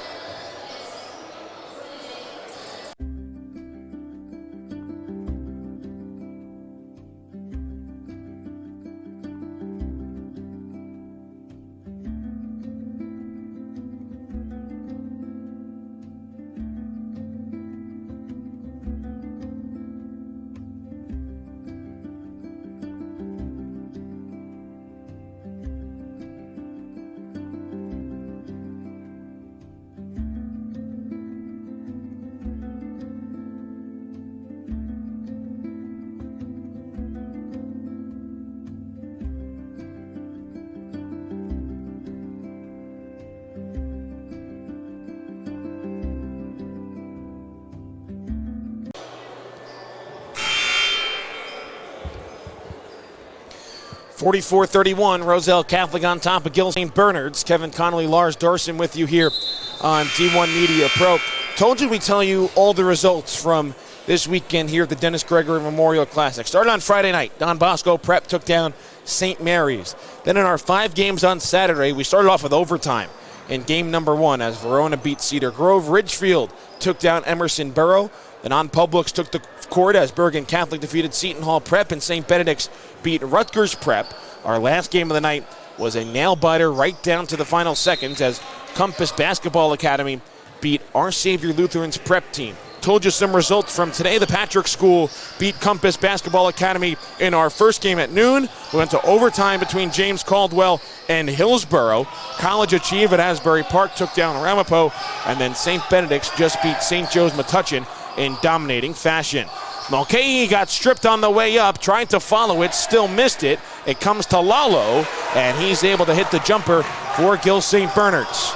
(44-31), Roselle Catholic on top of Gill St. Bernard's. Kevin Connolly, Lars Dorson with you here on D1 Media Pro. Told you we'd tell you all the results from this weekend here at the Dennis Gregory Memorial Classic. Started on Friday night. Don Bosco Prep took down St. Mary's. Then in our 5 games on Saturday, we started off with overtime in game number 1 as Verona beat Cedar Grove. Ridgefield took down Emerson Borough. The non-publics took the court as Bergen Catholic defeated Seton Hall Prep, and St. Benedict's beat Rutgers Prep. Our last game of the night was a nail-biter right down to the final seconds as Compass Basketball Academy beat Our Savior Lutheran's Prep team. Told you some results from today. The Patrick School beat Compass Basketball Academy in our first game at noon. We went to overtime between James Caldwell and Hillsborough. College Achieve at Asbury Park took down Ramapo, and then St. Benedict's just beat St. Joe's Metuchen in dominating fashion. Mulcahy got stripped on the way up, tried to follow it, still missed it. It comes to Lalo, and he's able to hit the jumper for Gill St. Bernard's.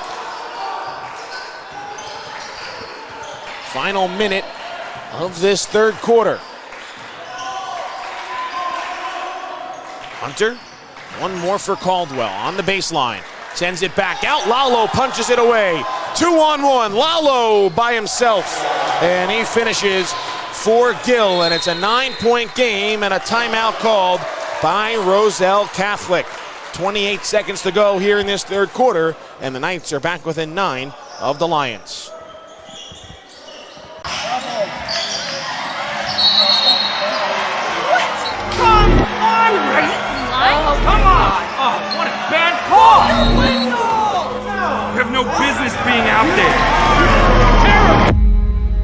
Final minute of this third quarter. Hunter, one more for Caldwell on the baseline. Sends it back out, Lalo punches it away. 2-on-1, Lalo by himself, and he finishes for Gill, and it's a 9-point game and a timeout called by Roselle Catholic. 28 seconds to go here in this third quarter, and the Knights are back within 9 of the Lions. Come on, oh, come on! Oh, what a bad call! You have no business being out there.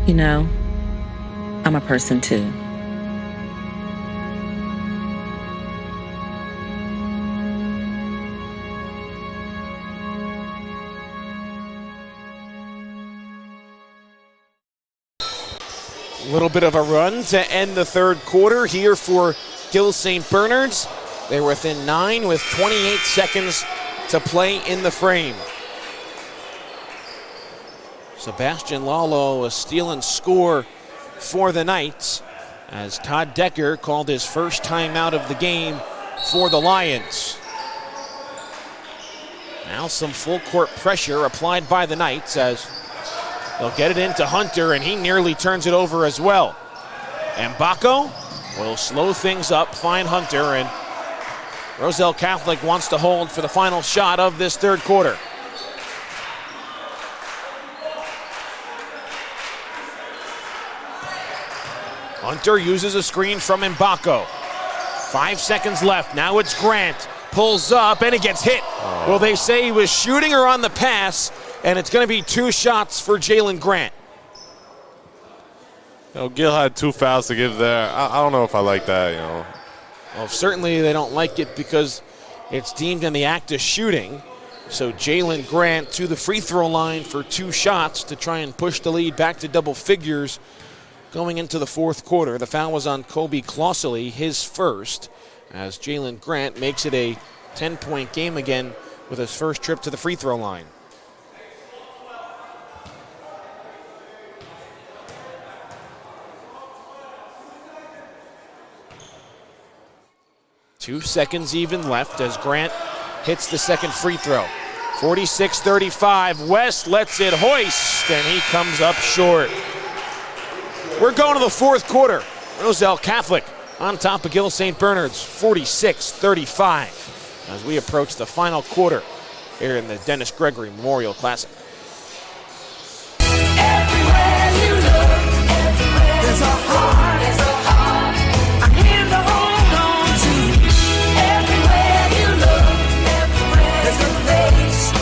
You know, I'm a person too. A little bit of a run to end the third quarter here for Gill St. Bernard's. They're within 9 with 28 seconds to play in the frame. Sebastian Lalo, a steal and score for the Knights, as Todd Decker called his first timeout of the game for the Lions. Now some full court pressure applied by the Knights as they'll get it into Hunter, and he nearly turns it over as well. And Mbako will slow things up, find Hunter, and Roselle Catholic wants to hold for the final shot of this third quarter. Hunter uses a screen from Mbako. 5 seconds left. Now it's Grant. Pulls up and it gets hit. Well, they say he was shooting her on the pass, and it's going to be 2 shots for Jalen Grant. Gill had 2 fouls to give there. I don't know if I like that, Well, certainly they don't like it because it's deemed in the act of shooting. So Jalen Grant to the free throw line for 2 shots to try and push the lead back to double figures going into the fourth quarter. The foul was on Kobe Klossely, his first, as Jalen Grant makes it a 10-point game again with his first trip to the free throw line. Two seconds even left as Grant hits the second free throw. 46-35, West lets it hoist, and he comes up short. We're going to the fourth quarter. Roselle Catholic on top of Gill St. Bernard's, 46-35, as we approach the final quarter here in the Dennis Gregory Memorial Classic. Everywhere you look, there's a heart, a hand to hold on to. Everywhere you look, there's a face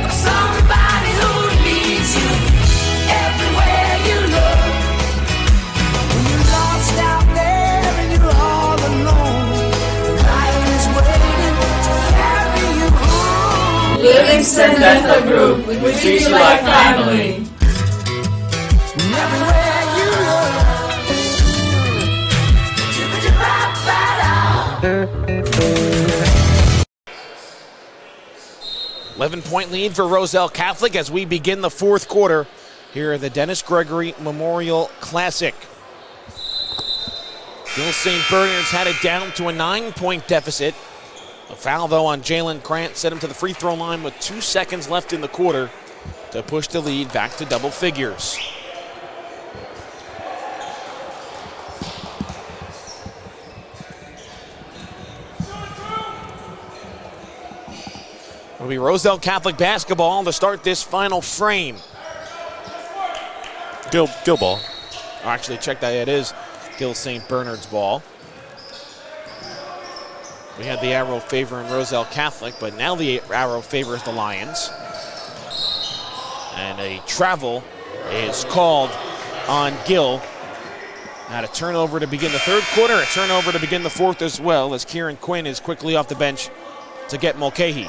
of somebody who needs you. Everywhere you look, when you're lost out there and you're all alone, life is waiting to carry you home. Livingston Dental Group, we treat you like family. Everywhere you look, 11-point lead for Roselle Catholic as we begin the fourth quarter here at the Dennis Gregory Memorial Classic. Gill St. Bernard's had it down to a 9-point deficit. A foul, though, on Jalen Grant set him to the free throw line with 2 seconds left in the quarter to push the lead back to double figures. It'll be Roselle Catholic basketball to start this final frame. Gill ball. Actually, check that. It is Gill St. Bernard's ball. We had the arrow favoring Roselle Catholic, but now the arrow favors the Lions. And a travel is called on Gill. Now a turnover to begin the third quarter, a turnover to begin the fourth as well, as Kieran Quinn is quickly off the bench to get Mulcahy.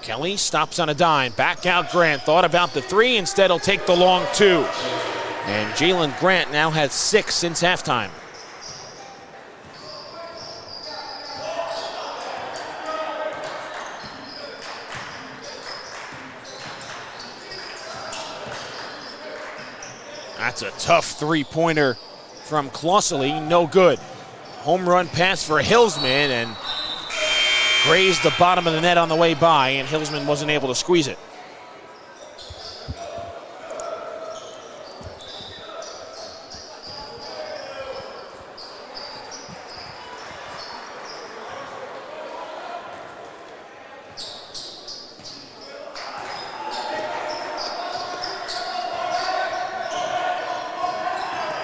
Kelly stops on a dime, back out Grant, thought about the three, instead he'll take the long two. And Jalen Grant now has 6 since halftime. That's a tough three-pointer from Klossely, no good. Home run pass for Hillsman, and grazed the bottom of the net on the way by, and Hillsman wasn't able to squeeze it.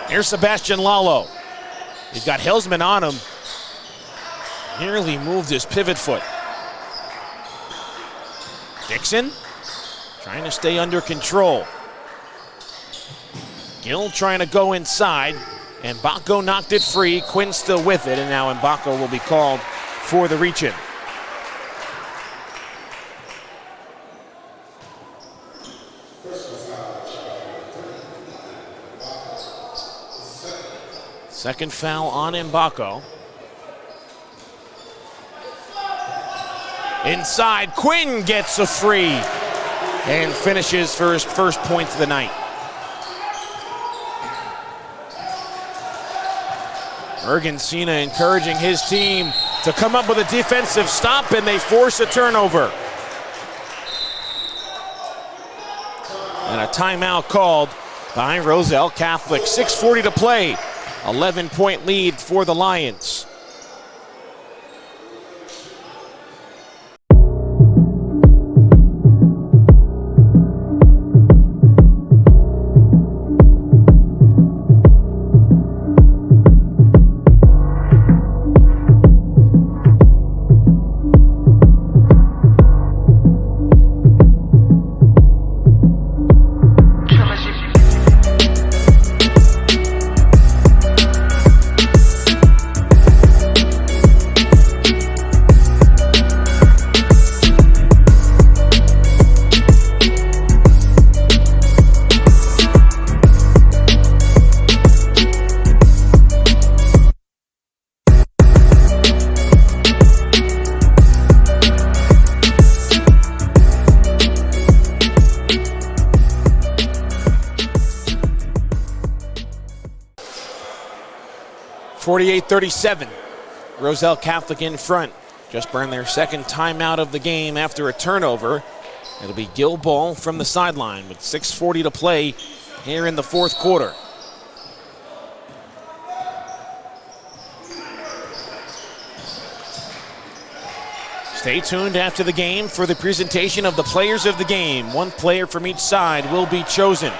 Here's Sebastian Lalo. He's got Hillsman on him. Nearly moved his pivot foot. Dixon trying to stay under control. Gill trying to go inside. And Mbako knocked it free. Quinn still with it, and now Mbako will be called for the reach-in. Second foul on Mbako. Inside, Quinn gets a free and finishes for his first points of the night. Ergensina encouraging his team to come up with a defensive stop, and they force a turnover. And a timeout called by Roselle Catholic. 6:40 to play. 11-point lead for the Lions. .38-37. Roselle Catholic in front. Just burned their second timeout of the game after a turnover. It'll be Gill ball from the sideline with 6:40 to play here in the fourth quarter. Stay tuned after the game for the presentation of the players of the game. One player from each side will be chosen.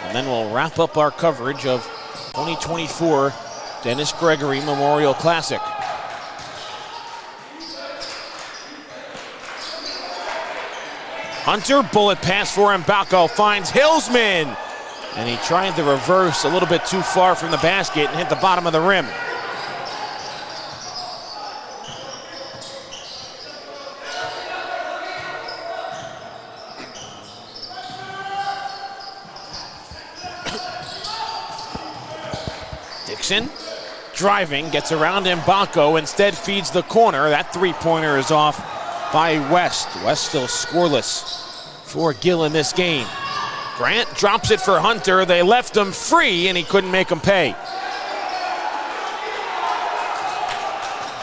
And then we'll wrap up our coverage of 2024 Dennis Gregory Memorial Classic. Hunter, bullet pass for Mbako, finds Hillsman. And he tried the reverse a little bit too far from the basket and hit the bottom of the rim. Dixon driving, gets around Mbako, instead feeds the corner. That three-pointer is off by West. West still scoreless for Gill in this game. Grant drops it for Hunter. They left him free, and he couldn't make him pay.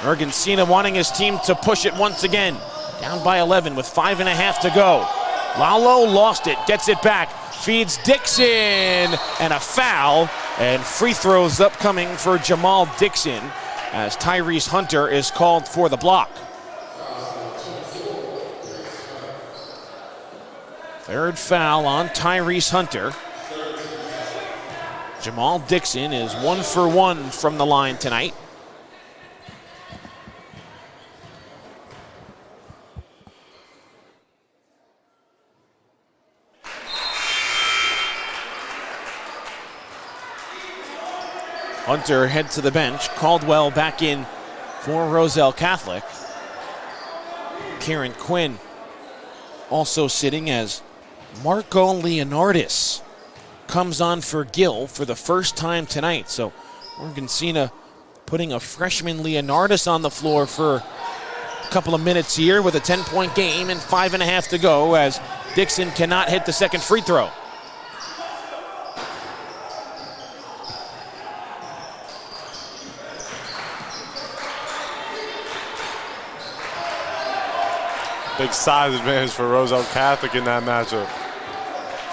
Ergensina wanting his team to push it once again. Down by 11 with 5.5 to go. Lalo lost it, gets it back, feeds Dixon, and a foul. And free throws upcoming for Jamal Dixon as Tyrese Hunter is called for the block. Third foul on Tyrese Hunter. Jamal Dixon is 1 for 1 from the line tonight. Hunter head to the bench. Caldwell back in for Roselle Catholic. Kieran Quinn also sitting as Marco Leonardis comes on for Gill for the first time tonight. So Ergensina putting a freshman Leonardis on the floor for a couple of minutes here with a 10-point game and 5.5 to go as Dixon cannot hit the second free throw. Big size advantage for Roselle Catholic in that matchup.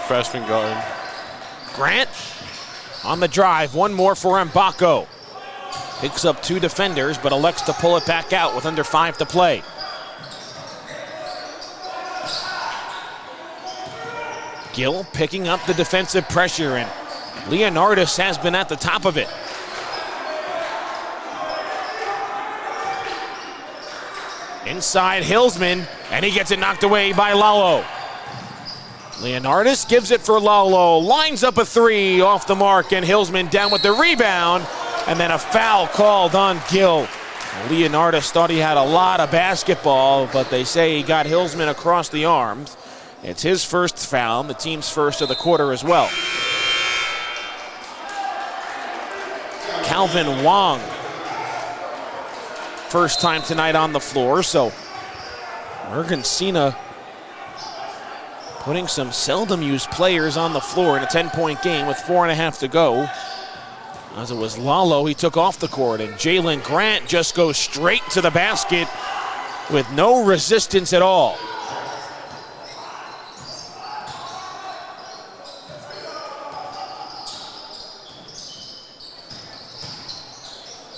Freshman guard. Grant on the drive, one more for Mbako. Picks up two defenders, but elects to pull it back out with under 5 to play. Gill picking up the defensive pressure, and Leonardis has been at the top of it. Inside Hillsman, and he gets it knocked away by Lalo. Leonardis gives it for Lalo, lines up a three off the mark, and Hillsman down with the rebound, and then a foul called on Gill. Leonardis thought he had a lot of basketball, but they say he got Hillsman across the arms. It's his first foul, the team's first of the quarter as well. Calvin Wong, first time tonight on the floor, so Mergensina putting some seldom used players on the floor in a 10-point game with 4.5 to go. As it was Lalo, he took off the court, and Jalen Grant just goes straight to the basket with no resistance at all.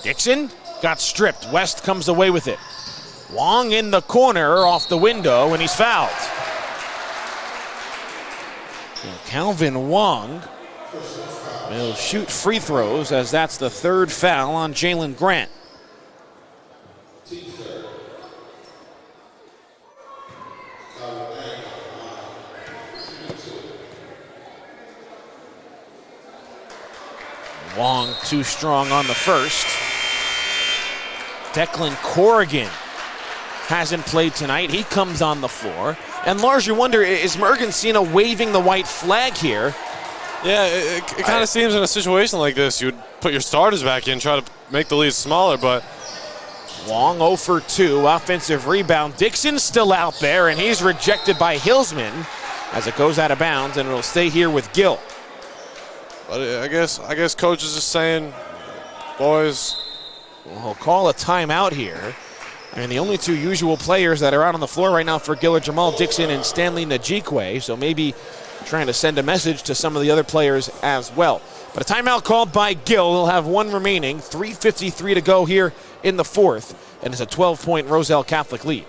Dixon got stripped. West comes away with it. Wong in the corner off the window, and he's fouled. And Calvin Wong will shoot free throws, as that's the third foul on Jalen Grant. Wong too strong on the first. Declan Corrigan hasn't played tonight. He comes on the floor. And Lars, you wonder, is Mergensina waving the white flag here? Yeah, it kind of seems in a situation like this, you would put your starters back in, try to make the lead smaller, but... Wong 0 for 2, offensive rebound. Dixon's still out there, and he's rejected by Hillsman as it goes out of bounds, and it'll stay here with Gill. But I guess coach is just saying, boys... Well, he'll call a timeout here. I mean, the only two usual players that are out on the floor right now for Gill are Jamal Dixon and Stanley Najikwe, so maybe trying to send a message to some of the other players as well. But a timeout called by Gill. He'll have one remaining, 3:53 to go here in the fourth, and it's a 12-point Roselle Catholic lead.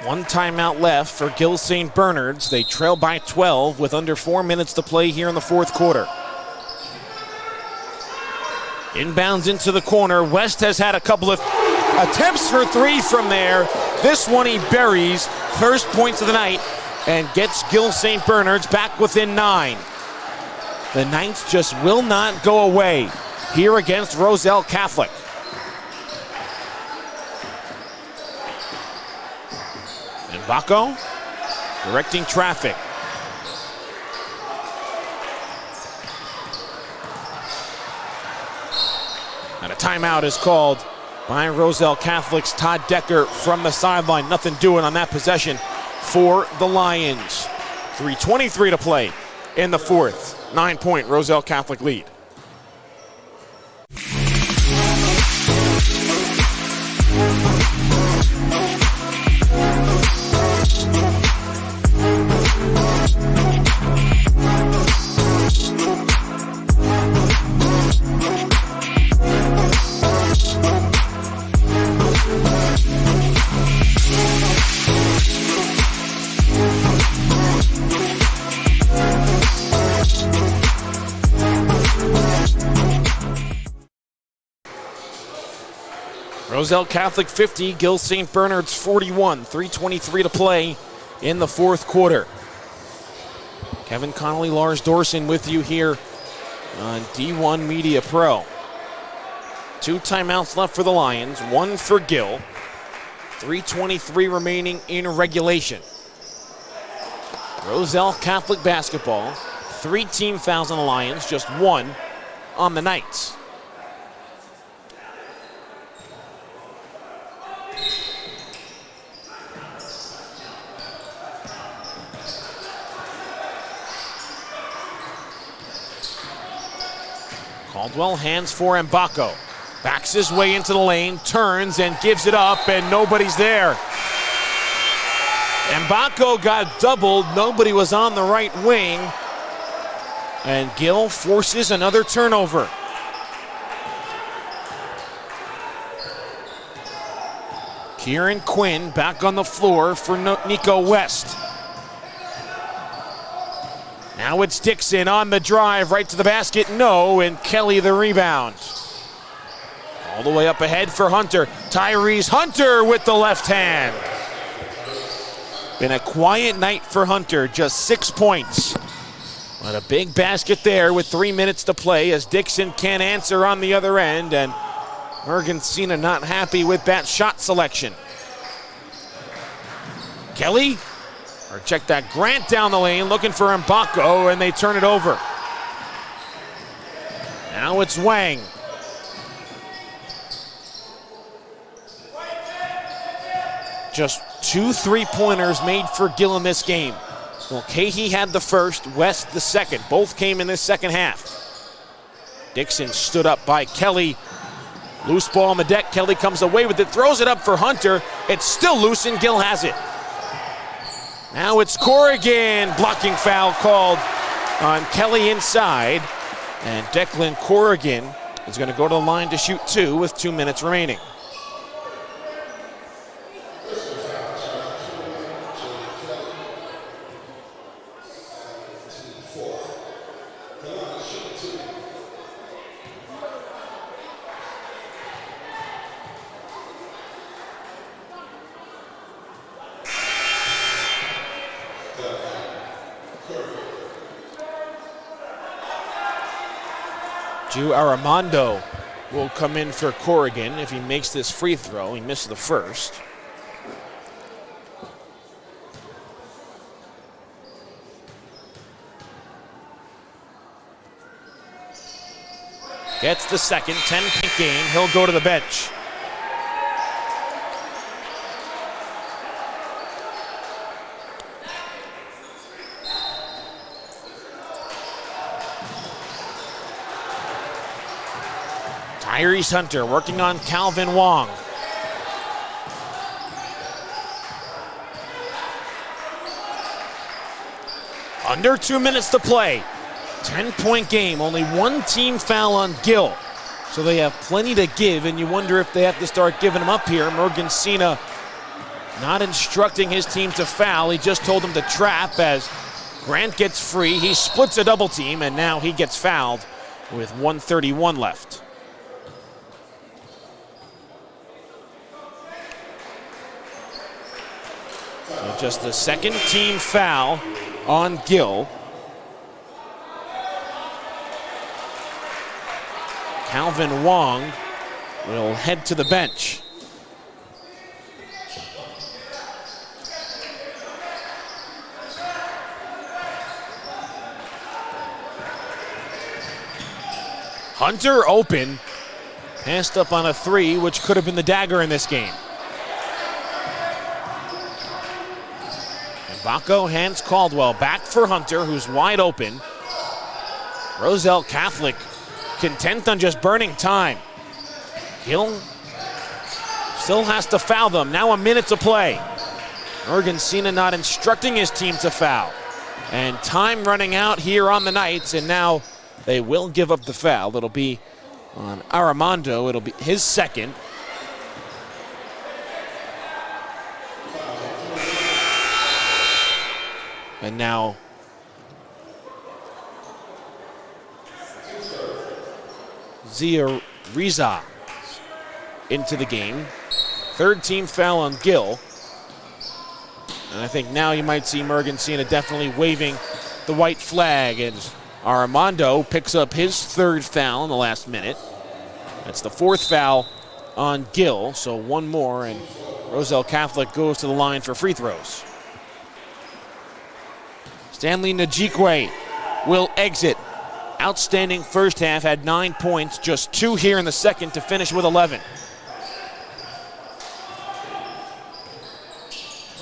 One timeout left for Gill St. Bernard's. They trail by 12 with under 4 minutes to play here in the fourth quarter. Inbounds into the corner. West has had a couple of attempts for three from there. This one he buries. First points of the night, and gets Gill St. Bernard's back within 9. The Knights just will not go away here against Roselle Catholic. Baco directing traffic. And a timeout is called by Roselle Catholic's Todd Decker from the sideline. Nothing doing on that possession for the Lions. 3:23 to play in the fourth. 9-point Roselle Catholic lead. Roselle Catholic 50, Gill St. Bernard's 41. 3:23 to play in the fourth quarter. Kevin Connolly, Lars Dorson with you here on D1 Media Pro. 2 timeouts left for the Lions, 1 for Gill. 3:23 remaining in regulation. Roselle Catholic basketball, 3 team fouls on the Lions, just 1 on the Knights. Caldwell hands for Mbako. Backs his way into the lane, turns and gives it up, and nobody's there. Mbako got doubled. Nobody was on the right wing. And Gill forces another turnover. Kieran Quinn back on the floor for Nico West. Now it's Dixon on the drive, right to the basket, no, and Kelly the rebound. All the way up ahead for Hunter. Tyrese Hunter with the left hand. Been a quiet night for Hunter, just 6 points. But a big basket there with 3 minutes to play as Dixon can't answer on the other end, and Morgansina not happy with that shot selection. Kelly, or check that, Grant down the lane looking for Mbako, and they turn it over. Now it's Wang. Just 2 3-pointers made for Gill in this game. Mulcahy had the first, West the second. Both came in this second half. Dixon stood up by Kelly. Loose ball on the deck. Kelly comes away with it, throws it up for Hunter. It's still loose and Gill has it. Now it's Corrigan. Blocking foul called on Kelly inside. And Declan Corrigan is going to go to the line to shoot 2 with 2 minutes remaining. Ju Armando will come in for Corrigan if he makes this free throw. He missed the first. Gets the second, 10-point game. He'll go to the bench. Tyrese Hunter working on Calvin Wong. Under 2 minutes to play. 10-point game, only one team foul on Gill. So they have plenty to give, and you wonder if they have to start giving them up here. Morgansina not instructing his team to foul. He just told them to trap as Grant gets free. He splits a double team, and now he gets fouled with 1:31 left. So just the second team foul on Gill. Calvin Wong will head to the bench. Hunter open, passed up on a three, which could have been the dagger in this game. Mbako hands Caldwell back for Hunter, who's wide open. Roselle Catholic content on just burning time. Gill still has to foul them. Now a minute to play. Morgansina not instructing his team to foul. And time running out here on the Knights, and now they will give up the foul. It'll be on Armando. It'll be his second. And now Zia Riza into the game. Third team foul on Gill. And I think now you might see Morgansina definitely waving the white flag as Armando picks up his third foul in the last minute. That's the fourth foul on Gill, so one more, and Roselle Catholic goes to the line for free throws. Stanley Njikwe will exit. Outstanding first half, had 9 points, just 2 here in the second to finish with 11.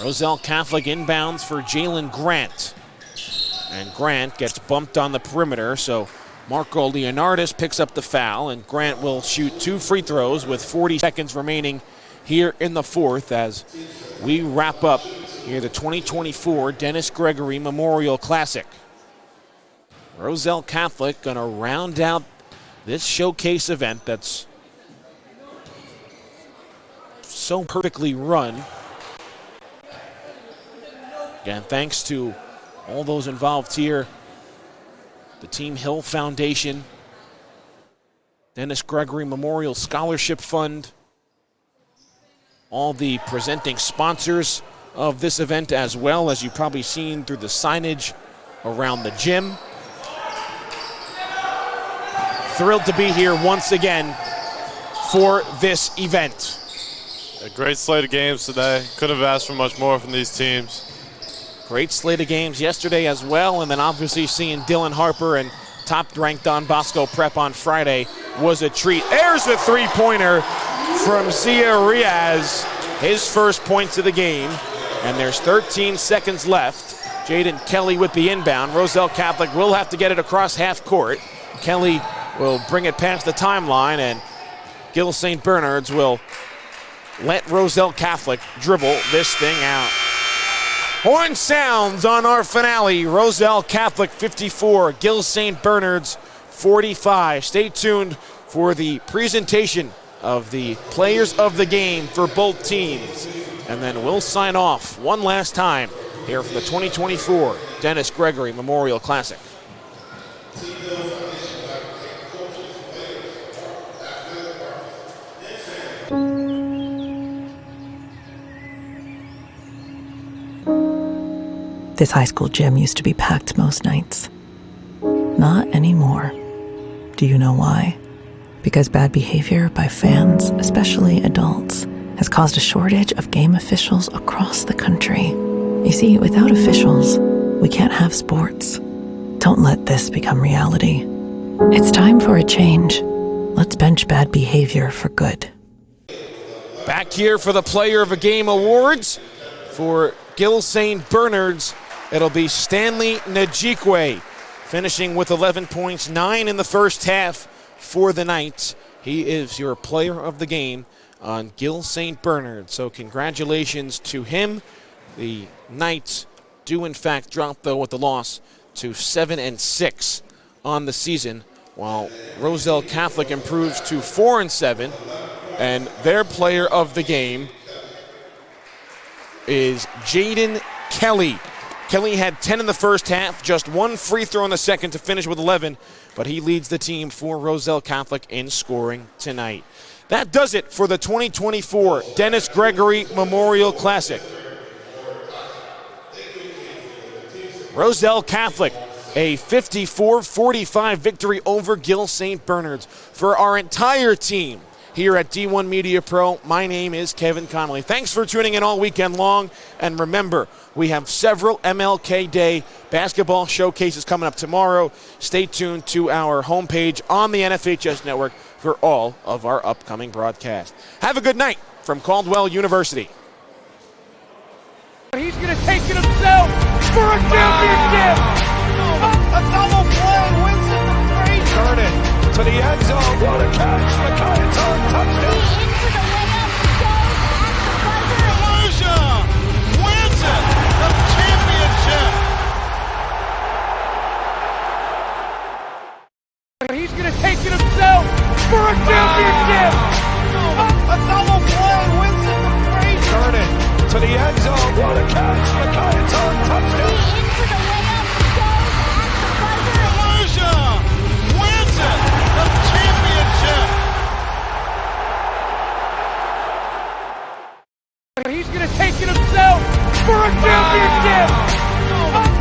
Roselle Catholic inbounds for Jalen Grant. And Grant gets bumped on the perimeter, so Marco Leonardis picks up the foul, and Grant will shoot 2 free throws with 40 seconds remaining here in the fourth as we wrap up here the 2024 Dennis Gregory Memorial Classic. Roselle Catholic going to round out this showcase event that's so perfectly run. Again, thanks to all those involved here, the Team Hill Foundation, Dennis Gregory Memorial Scholarship Fund, all the presenting sponsors of this event, as well as you've probably seen through the signage around the gym. Thrilled to be here once again for this event. A great slate of games today. Couldn't have asked for much more from these teams. Great slate of games yesterday as well, and then obviously seeing Dylan Harper and top-ranked Don Bosco Prep on Friday was a treat. There's a three-pointer from Zia Riaz, his first points of the game, and there's 13 seconds left. Jaden Kelly with the inbound. Roselle Catholic will have to get it across half court. Kelly will bring it past the timeline, and Gill St. Bernard's will let Roselle Catholic dribble this thing out. Horn sounds on our finale. Roselle Catholic 54, Gill St. Bernard's 45. Stay tuned for the presentation of the players of the game for both teams. And then we'll sign off one last time here for the 2024 Dennis Gregory Memorial Classic. This high school gym used to be packed most nights. Not anymore. Do you know why? Because bad behavior by fans, especially adults, has caused a shortage of game officials across the country. You see, without officials, we can't have sports. Don't let this become reality. It's time for a change. Let's bench bad behavior for good. Back here for the Player of a Game Awards for Gill St. Bernard's. It'll be Stanley Najikwe, finishing with 11 points, 9 in the first half for the Knights. He is your Player of the Game on Gill St. Bernard. So congratulations to him. The Knights do in fact drop, though, with the loss to 7-6 on the season, while Roselle Catholic improves to 4-7, and their Player of the Game is Jaden Kelly. Kelly had 10 in the first half, just 1 free throw in the second to finish with 11, but he leads the team for Roselle Catholic in scoring tonight. That does it for the 2024 Dennis Gregory Memorial Classic. Roselle Catholic, a 54-45 victory over Gill St. Bernard's. For our entire team here at D1 Media Pro, my name is Kevin Connolly. Thanks for tuning in all weekend long, and remember, we have several MLK Day basketball showcases coming up tomorrow. Stay tuned to our homepage on the NFHS Network for all of our upcoming broadcasts. Have a good night from Caldwell University. He's going to take it himself for a championship. A double play, Winston the free. Turn it to the end zone. What a catch. McKayton, touchdown. Wins it. The championship. He's going to take it himself for a championship. A double play, Winston the free. Turn it to the end zone. What a catch. McKayton, touchdown. Wins it. The championship. He's going to take it himself for a championship.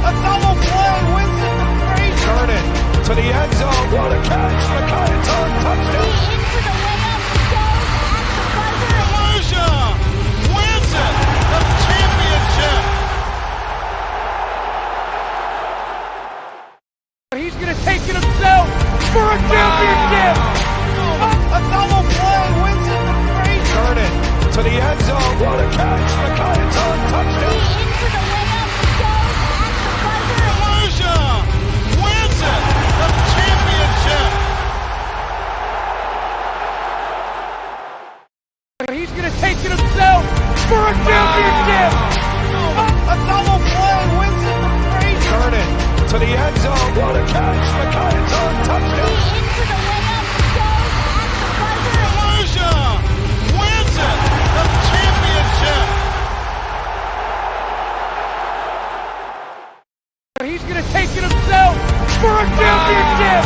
A double play, Winston the free. Turn it to the end zone. What a catch. McKayton, touchdown. Wins it. The championship. He's going to take it himself for a championship. A double play, Winston the free. Turn it to the end zone. What a catch. McKayton, touchdown. Wins it. The championship. to the end zone. What a catch! McKinnon, touchdown! Into the layup, goes at the buzzer. Volusia wins it! The championship! He's going to take it himself for a championship.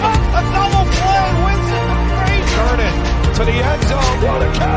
A double play wins it. The Braves turn it to the end zone. What a catch!